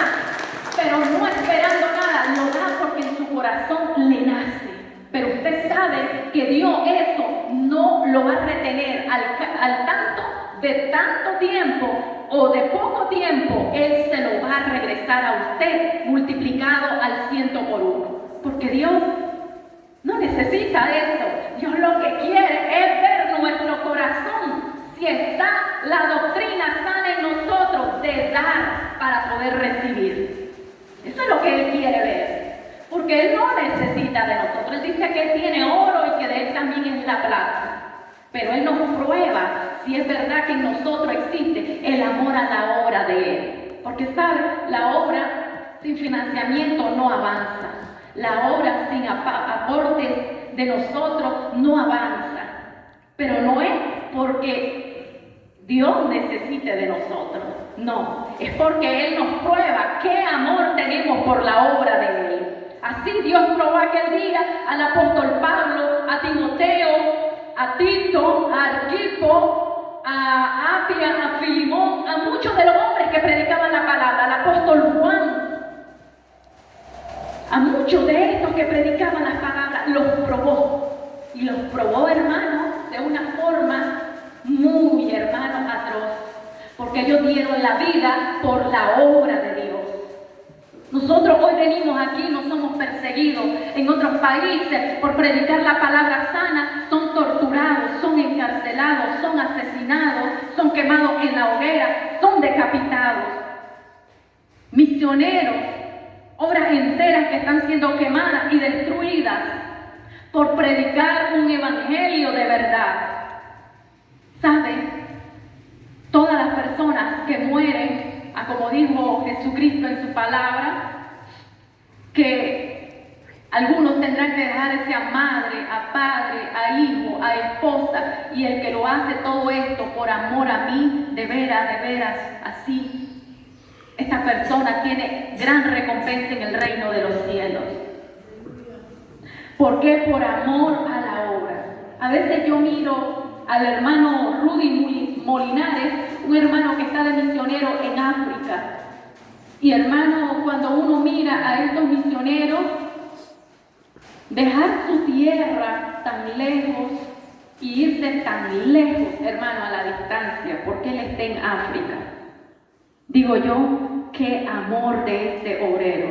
pero no esperando nada, lo da porque en su corazón le nace. Pero usted sabe que Dios eso no lo va a retener al tanto de tanto tiempo o de poco tiempo, Él se lo va a regresar a usted multiplicado al 100%. Porque Dios no necesita eso. Dios lo que quiere es ver nuestro corazón, si está la doctrina sana en nosotros, de dar para poder recibir. Eso es lo que Él quiere ver, porque Él no necesita de nosotros. Él dice que Él tiene oro y que de Él también es la plata, pero Él nos prueba si es verdad que en nosotros existe el amor a la obra de Él. Porque sabe, la obra sin financiamiento no avanza. La obra sin aportes de nosotros no avanza. Pero no es porque Dios necesite de nosotros. No, es porque Él nos prueba qué amor tenemos por la obra de Él. Así Dios probó aquel día al apóstol Pablo, a Timoteo, a Tito, a Arquipo, a Apia, a Filimón, a muchos de los hombres que predicaban la palabra, al apóstol Juan. A muchos de estos que predicaban las palabras los probó. Y los probó, hermanos, de una forma muy, hermanos, atroz. Porque ellos dieron la vida por la obra de Dios. Nosotros hoy venimos aquí, no somos perseguidos en otros países por predicar la palabra sana. Son torturados, son encarcelados, son asesinados, son quemados en la hoguera, son decapitados. Misioneros, obras enteras que están siendo quemadas y destruidas por predicar un evangelio de verdad. ¿Saben? Todas las personas que mueren, como dijo Jesucristo en su palabra, que algunos tendrán que dejarse a madre, a padre, a hijo, a esposa, y el que lo hace todo esto por amor a mí, de veras, así, esta persona tiene gran recompensa en el reino de los cielos. ¿Por qué? Por amor a la obra. A veces yo miro al hermano Rudy Molinares, un hermano que está de misionero en África, Y hermano, cuando uno mira a estos misioneros, dejar su tierra tan lejos y irse tan lejos, hermano, a la distancia, porque él está en África. Digo yo, qué amor de este obrero.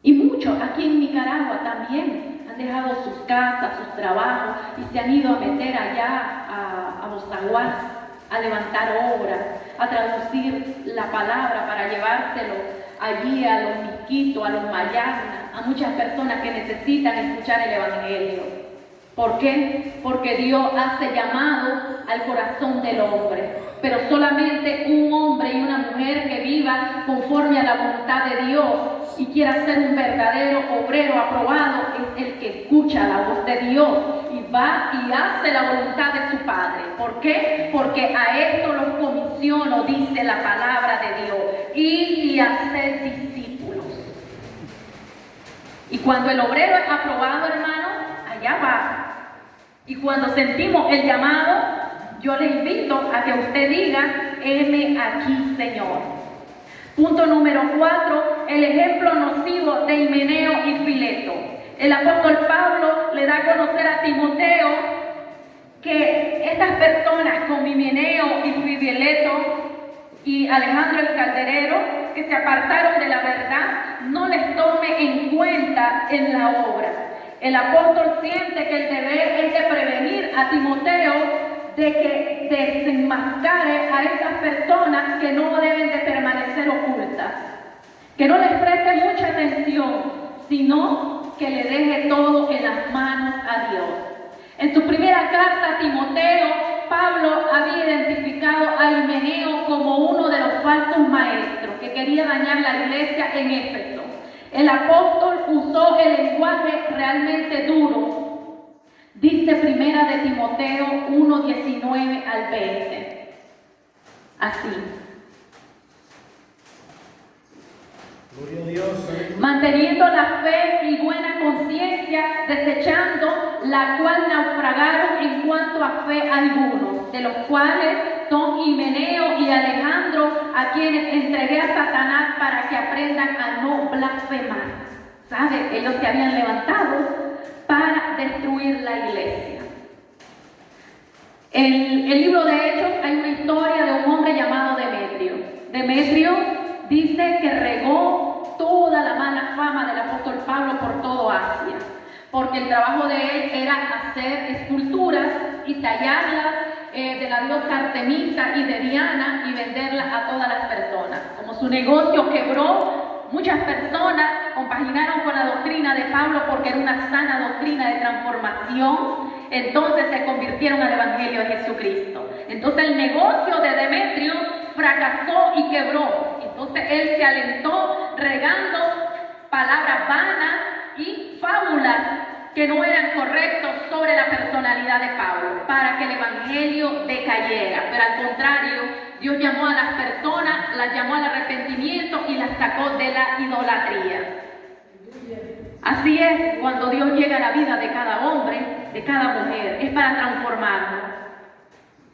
Y muchos aquí en Nicaragua también han dejado sus casas, sus trabajos y se han ido a meter allá a Mozaguas, a levantar obras, a traducir la palabra para llevárselo allí a los Miquitos, a los Mayagna, a muchas personas que necesitan escuchar el Evangelio. ¿Por qué? Porque Dios hace llamado al corazón del hombre, pero solamente un hombre y una mujer que viva conforme a la voluntad de Dios y quiera ser un verdadero obrero aprobado es el que escucha la voz de Dios y va y hace la voluntad de su Padre. ¿Por qué? Porque a esto los comisiono, dice la palabra de Dios, ir y hacer discípulos. Y cuando el obrero es aprobado, hermano, allá va. Y cuando sentimos el llamado, yo le invito a que usted diga, heme aquí, Señor. Punto número 4, el ejemplo nocivo de Himeneo y Fileto. El apóstol Pablo le da a conocer a Timoteo que estas personas como Himeneo y Fileto y Alejandro el Calderero, que se apartaron de la verdad, no les tome en cuenta en la obra. El apóstol siente que el deber es de prevenir a Timoteo de que desenmascare a estas personas que no deben de permanecer ocultas, que no les preste mucha atención, sino que le deje todo en las manos a Dios. En su primera carta a Timoteo, Pablo había identificado a Himeneo como uno de los falsos maestros que quería dañar la iglesia en Éfeso. El apóstol usó el lenguaje realmente duro. Dice primera de Timoteo 1:19 al 20. Así. Gloria a Dios. Manteniendo la fe y buena conciencia, desechando la cual naufragaron en cuanto a fe algunos, de los cuales son Himeneo y Alejandro, a quienes entregué a Satanás para que aprendan a no blasfemar. ¿Sabe? Ellos se habían levantado para destruir la iglesia. En el libro de Hechos hay una historia de un hombre llamado Demetrio. Demetrio dice que regó toda la mala fama del apóstol Pablo por todo Asia, porque el trabajo de él era hacer esculturas y tallarlas de la diosa Artemisa y de Diana y venderlas a todas las personas. Como su negocio quebró, muchas personas compaginaron con la doctrina de Pablo porque era una sana doctrina de transformación. Entonces se convirtieron al Evangelio de Jesucristo. Entonces el negocio de Demetrio fracasó y quebró. Entonces él se alentó regando palabras vanas y fábulas que no eran correctos sobre la personalidad de Pablo para que el Evangelio decayera. Pero al contrario, Dios llamó a las personas, las llamó al arrepentimiento y las sacó de la idolatría. Así es, cuando Dios llega a la vida de cada hombre, de cada mujer, es para transformarlo.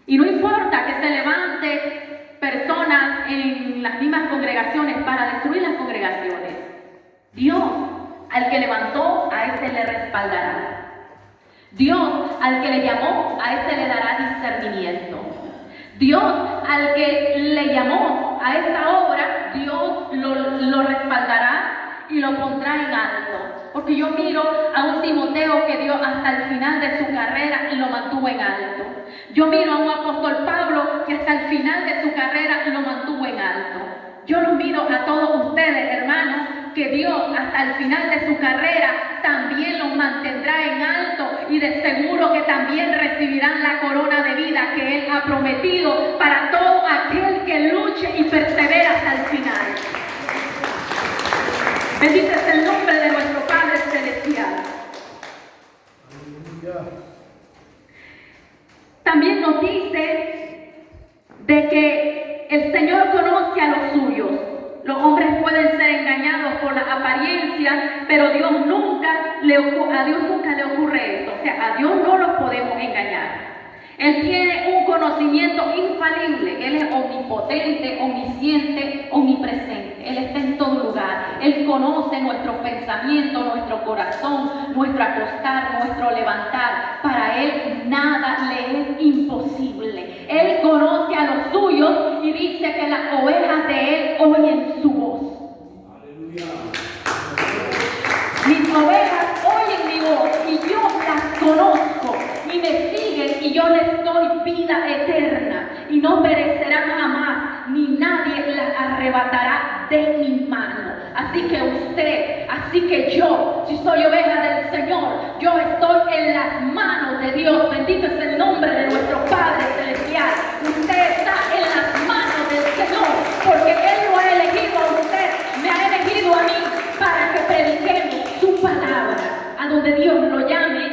Y no importa que se levante personas en las mismas congregaciones para destruir las congregaciones. Dios, al que levantó, a ese le respaldará. Dios, al que le llamó, a ese le dará discernimiento. Dios, al que le llamó a esa obra, Dios lo respaldará y lo pondrá en alto. Porque yo miro a un Timoteo que Dios hasta el final de su carrera lo mantuvo en alto. Yo miro a un apóstol Pablo que hasta el final de su carrera lo mantuvo en alto. Yo los miro a todos ustedes, hermanos, que Dios hasta el final de su carrera también los mantendrá en alto y de seguro que también recibirán la corona de vida que Él ha prometido para todo aquel que luche y persevera hasta el final. Bendito es el nombre de nuestro Padre Celestial. También nos dice de que el Señor conoce a los suyos. Los hombres pueden ser engañados por la apariencia, pero a Dios nunca le ocurre esto. O sea, a Dios no los podemos engañar. Él tiene un conocimiento infalible. Él es omnipotente, omnisciente, omnipresente. Él está en todo lugar. Él conoce nuestros pensamientos, nuestro corazón, nuestro acostar, nuestro levantar. Para Él nada le es imposible. Él conoce a los suyos y dice que las ovejas de Él oyen su voz. Aleluya. Mis ovejas oyen mi voz y yo las conozco y me siguen y yo les doy vida eterna y no perecerán jamás, ni nadie las arrebatará de mi mano. Así que usted, así que yo, si soy oveja del Señor, yo estoy en las manos de Dios. Bendito es el nombre de nuestro Padre Celestial. Usted está en las manos del Señor porque Él lo ha elegido a usted, me ha elegido a mí para que prediquemos su palabra. A donde Dios lo llame,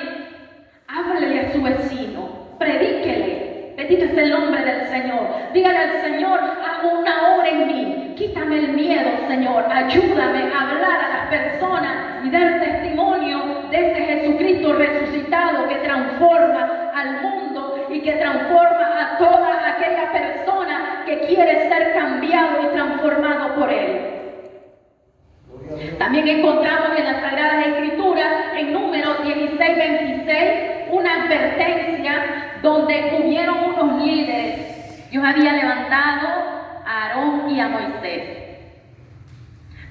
háblele a su vecino, predíquele. Bendito es el nombre del Señor. Dígale al Señor, haz una obra en mí. Quítame el miedo, Señor. Ayúdame a hablar a las personas y dar testimonio de ese Jesucristo resucitado que transforma al mundo y que transforma a toda aquella persona que quiere ser cambiado y transformado por Él. También encontramos en las Sagradas Escrituras, en Números 16:26, una advertencia donde hubieron unos líderes. Dios había levantado a Aarón y a Moisés.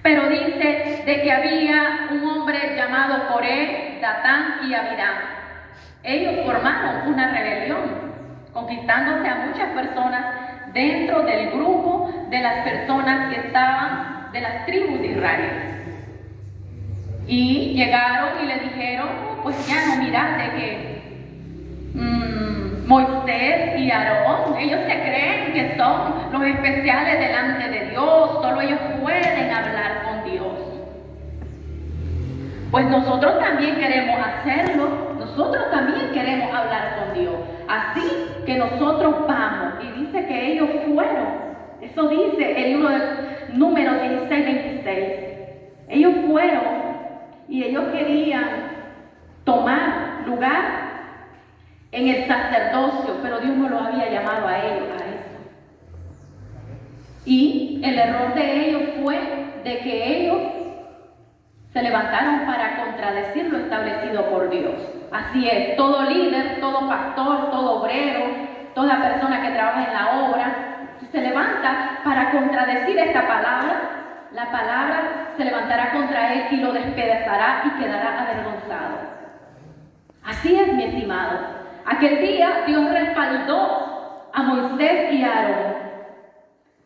Pero dice de que había un hombre llamado Coré, Datán y Abiram. Ellos formaron una rebelión, conquistándose a muchas personas dentro del grupo de las personas que estaban de las tribus de Israel. Y llegaron y le dijeron, pues ya no miraste que Moisés y Aarón, ellos se creen que son los especiales delante de Dios, solo ellos pueden hablar con Dios. Pues nosotros también queremos hacerlo, nosotros también queremos hablar con Dios. Así que nosotros vamos, y dice que ellos fueron, eso dice el libro de Números 16:26. Ellos fueron y ellos querían tomar lugar en el sacerdocio, pero Dios no los había llamado a ellos a eso. Y el error de ellos fue de que ellos se levantaron para contradecir lo establecido por Dios. Así es, todo líder, todo pastor, todo obrero, toda persona que trabaja en la obra, si se levanta para contradecir esta palabra, la palabra se levantará contra él y lo despedazará y quedará avergonzado. Así es, mi estimado. Aquel día Dios respaldó a Moisés y a Aarón.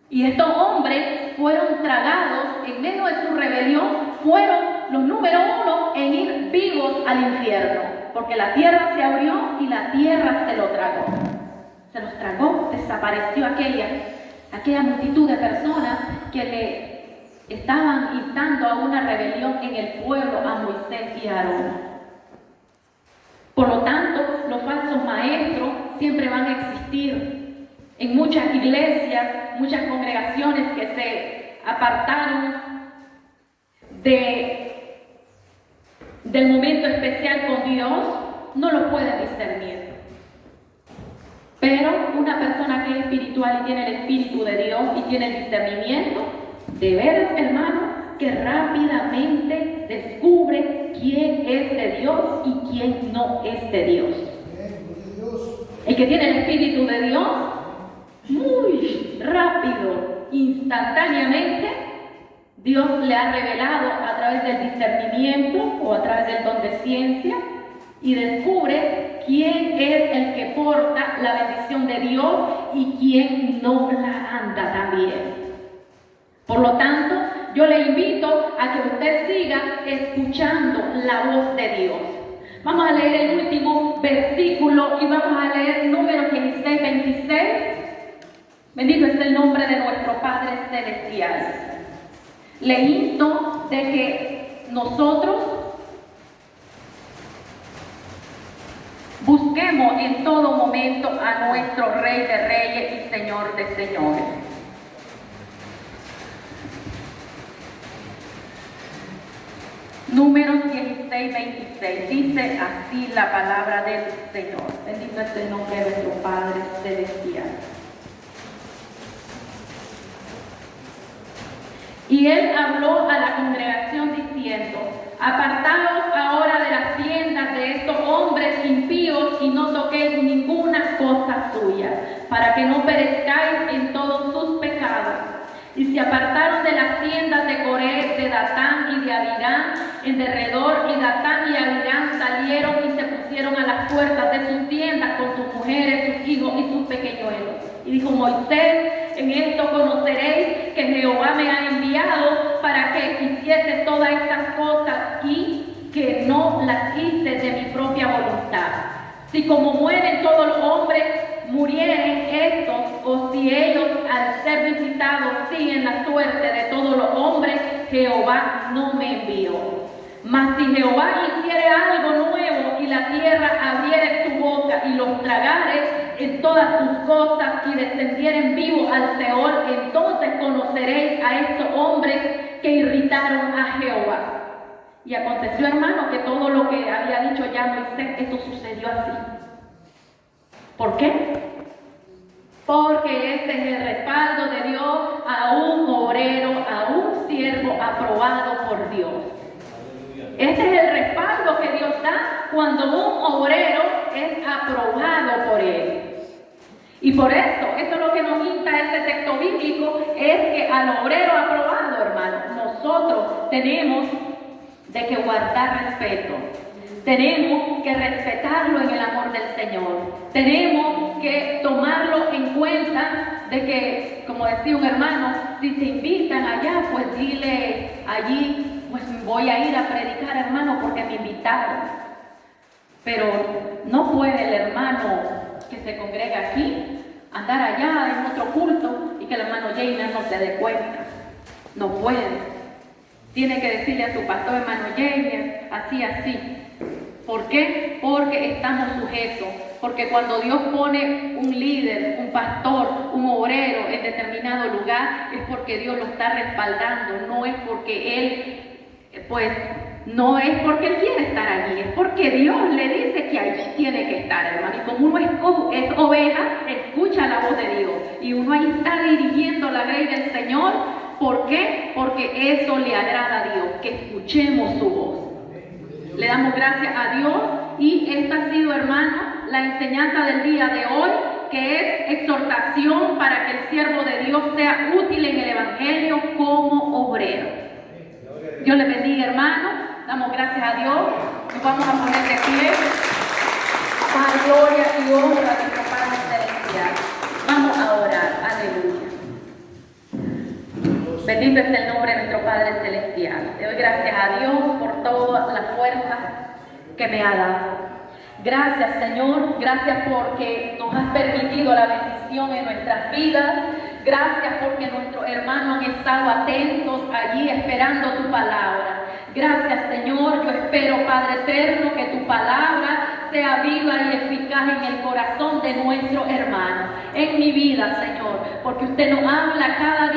Y estos hombres fueron tragados en medio de su rebelión, fueron los número uno en ir vivos al infierno. Porque la tierra se abrió y la tierra se lo tragó. Se los tragó, desapareció aquella multitud de personas que le estaban instando a una rebelión en el pueblo, a Moisés y a Aarón. Por lo tanto, los falsos maestros siempre van a existir en muchas iglesias, muchas congregaciones que se apartaron del momento especial con Dios, no lo pueden discernir. Pero una persona que es espiritual y tiene el Espíritu de Dios y tiene el discernimiento, de veras, hermano, que rápidamente descubre quién es de Dios y quién no es de Dios. El que tiene el Espíritu de Dios, muy rápido, instantáneamente, Dios le ha revelado a través del discernimiento o a través del don de ciencia y descubre quién es el que porta la bendición de Dios y quién no la anda también. Por lo tanto, yo le invito a que usted siga escuchando la voz de Dios. Vamos a leer el último versículo y vamos a leer Números 16:26. Bendito es el nombre de nuestro Padre Celestial. Le insto de que nosotros busquemos en todo momento a nuestro Rey de Reyes y Señor de Señores. Números 16. 16, 26. Dice así la palabra del Señor. Bendito es el nombre de nuestro Padre Celestial. Y él habló a la congregación diciendo: apartaos ahora de las tiendas de estos hombres impíos y no toquéis ninguna cosa suya, para que no perezcáis en todos sus pecados. Y se apartaron de las tiendas de Coré, de Datán y de Abirán en derredor, y Datán y Abirán salieron y se pusieron a las puertas de sus tiendas con sus mujeres, sus hijos y sus pequeñuelos. Y dijo Moisés: en esto conoceréis que Jehová me ha enviado para que hiciese todas estas cosas y que no las hice de mi propia voluntad. Si como mueren todos los hombres, murieren estos, o si ellos al ser visitados siguen la suerte de todos los hombres, Jehová no me envió. Mas si Jehová hiciere algo nuevo y la tierra abriere su boca y los tragare en todas sus cosas y descendieren vivos al Seol, entonces conoceréis a estos hombres que irritaron a Jehová. Y aconteció, hermano, que todo lo que había dicho ya Moisés, esto sucedió así. ¿Por qué? Porque este es el respaldo de Dios a un obrero, a un siervo aprobado por Dios. Este es el respaldo que Dios da cuando un obrero es aprobado por Él. Y por eso es lo que nos insta este texto bíblico, es que al obrero aprobado, hermano, nosotros tenemos de que guardar respeto. Tenemos que respetarlo en el amor del Señor. Tenemos que tomarlo en cuenta de que, como decía un hermano, si te invitan allá, pues dile allí, pues voy a ir a predicar, hermano, porque me invitaron. Pero no puede el hermano que se congrega aquí andar allá en otro culto y que el hermano Jainer no se dé cuenta. No puede. Tiene que decirle a su pastor: hermano Jainer, así, así. ¿Por qué? Porque estamos sujetos. Porque cuando Dios pone un líder, un pastor, un obrero en determinado lugar, es porque Dios lo está respaldando. No es porque Él, no es porque Él quiere estar allí. Es porque Dios le dice que allí tiene que estar, hermano. Y como uno es oveja, escucha la voz de Dios. Y uno ahí está dirigiendo la grey del Señor. ¿Por qué? Porque eso le agrada a Dios, que escuchemos su voz. Le damos gracias a Dios y esta ha sido, hermano, la enseñanza del día de hoy, que es exhortación para que el siervo de Dios sea útil en el Evangelio como obrero. Dios le bendiga, hermano. Damos gracias a Dios. Nos vamos a poner de pie. A gloria y honra de nuestro Padre Celestial. Vamos a orar. Aleluya. Bendito es el nombre de nuestro Padre Celestial. Le doy gracias a Dios por toda la fuerza que me ha dado. Gracias, Señor. Gracias porque nos has permitido la bendición en nuestras vidas. Gracias porque nuestros hermanos han estado atentos allí esperando tu palabra. Gracias, Señor. Yo espero, Padre eterno, que tu palabra sea viva y eficaz en el corazón de nuestros hermanos, en mi vida, Señor, porque usted nos habla cada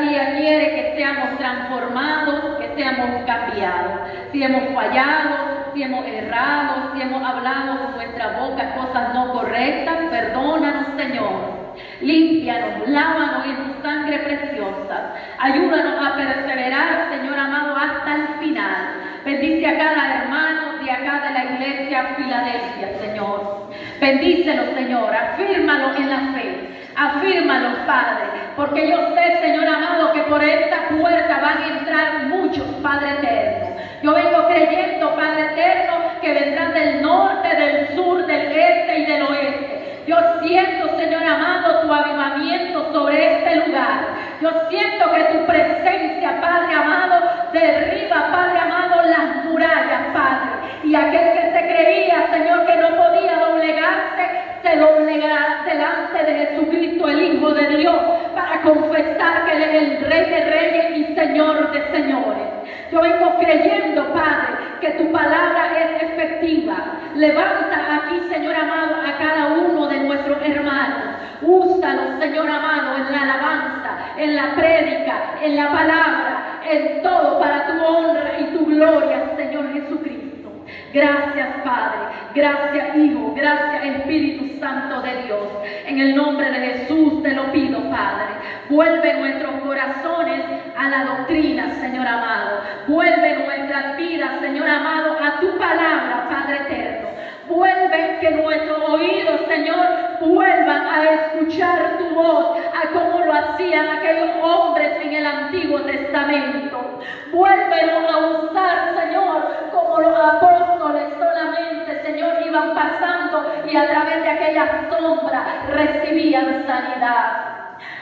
día quiere que seamos transformados, que seamos cambiados. Si hemos fallado, si hemos errado, si hemos hablado con nuestra boca cosas no correctas, perdónanos, Señor. Límpianos, lávanos en tu sangre preciosa. Ayúdanos a perseverar, Señor amado, hasta el final. Bendice a cada hermano de acá de la iglesia Filadelfia, Señor. Bendícelos, Señor. Afírmalos en la fe. Afírmalos, Padre. Porque yo sé, Señor amado, que por esta puerta van a entrar muchos, Padre eterno. Yo vengo creyendo, Padre eterno, que vendrán del norte, del sur, del este y del oeste. Yo siento, Señor amado, tu avivamiento sobre este lugar. Yo siento que tu presencia, Padre amado, derriba, Padre amado, las murallas, Padre. Y aquel que se creía, Señor, que no podía doblegarse, se doblegará delante de Jesucristo, el Hijo de Dios, para confesar que Él es el Rey de Reyes y Señor de Señores. Yo vengo creyendo, Padre, que tu palabra es efectiva. Levanta aquí, Señor amado, a cada uno de nuestros hermanos. Úsalos, Señor amado, en la alabanza, en la prédica, en la palabra. en todo para tu honra y tu gloria, Señor Jesucristo. Gracias, Padre. Gracias, Hijo. Gracias, Espíritu Santo de Dios. En el nombre de Jesús te lo pido, Padre. Vuelve nuestros corazones a la doctrina, Señor amado. Vuelve nuestras vidas, Señor amado, a tu palabra, Padre eterno. Vuelve que nuestros oídos, Señor, vuelvan a escuchar tu voz, a como lo hacían aquellos hombres en el Antiguo Testamento. Vuélvenos a usar, Señor, como los apóstoles solamente, Señor, iban pasando y a través de aquella sombra recibían sanidad.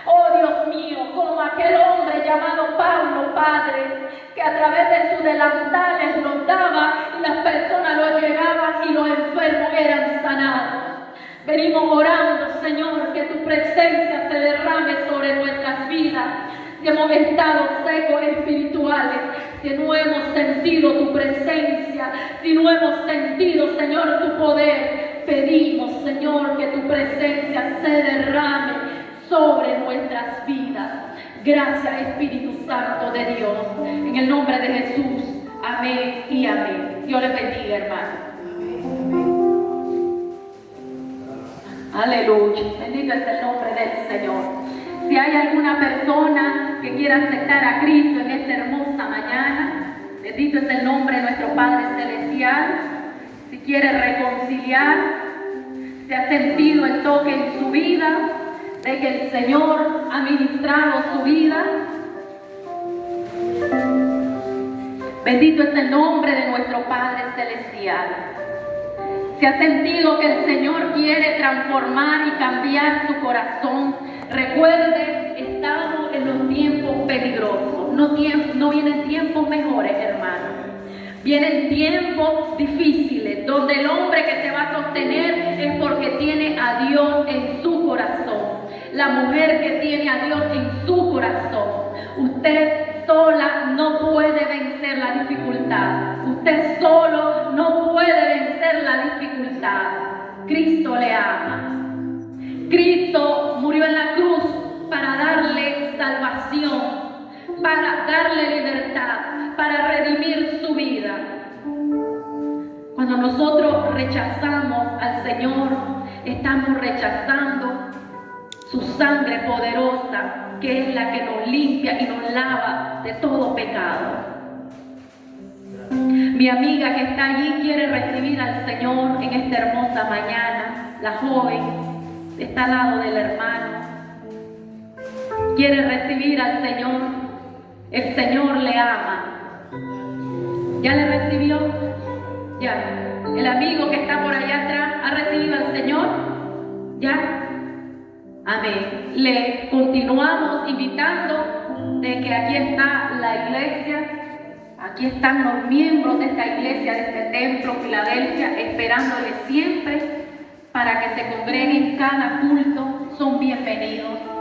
Oh Dios mío, como aquel hombre llamado Pablo, Padre, que a través de sus delantales los daba y las personas lo llegaban y los enfermos eran sanados. Venimos orando, Señor, que tu presencia se derrame sobre nuestras vidas. Si hemos estado secos espirituales, si no hemos sentido tu presencia, si no hemos sentido, Señor, tu poder, pedimos, Señor, que tu presencia se derrame sobre nuestras vidas. Gracias, Espíritu Santo de Dios. En el nombre de Jesús. Amén y amén. Dios les bendiga, hermano. Aleluya. Bendito es el nombre del Señor. Si hay alguna persona que quiera aceptar a Cristo en esta hermosa mañana, bendito es el nombre de nuestro Padre Celestial. Si quiere reconciliar, si ha sentido el toque en su vida, de que el Señor ha ministrado su vida. Bendito es el nombre de nuestro Padre Celestial. Si ha sentido que el Señor quiere transformar y cambiar su corazón, recuerde, estamos en los tiempos peligrosos. No vienen tiempos mejores, hermanos. Vienen tiempos difíciles, donde el hombre que se va a sostener es porque tiene a Dios en su corazón. La mujer que tiene a Dios en su corazón. Usted sola no puede vencer la dificultad. Usted solo no puede vencer la dificultad. Cristo le ama. Cristo murió en la cruz para darle salvación, para darle libertad, para redimir su vida. Cuando nosotros rechazamos al Señor, estamos rechazando su sangre poderosa, que es la que nos limpia y nos lava de todo pecado. Mi amiga que está allí quiere recibir al Señor en esta hermosa mañana. La joven está al lado del hermano. Quiere recibir al Señor. El Señor le ama. ¿Ya le recibió? Ya. El amigo que está por allá atrás ha recibido al Señor. ¿Ya? Amén. Le continuamos invitando de que aquí está la iglesia, aquí están los miembros de esta iglesia, de este templo, Filadelfia, esperándole siempre para que se congreguen cada culto. Son bienvenidos.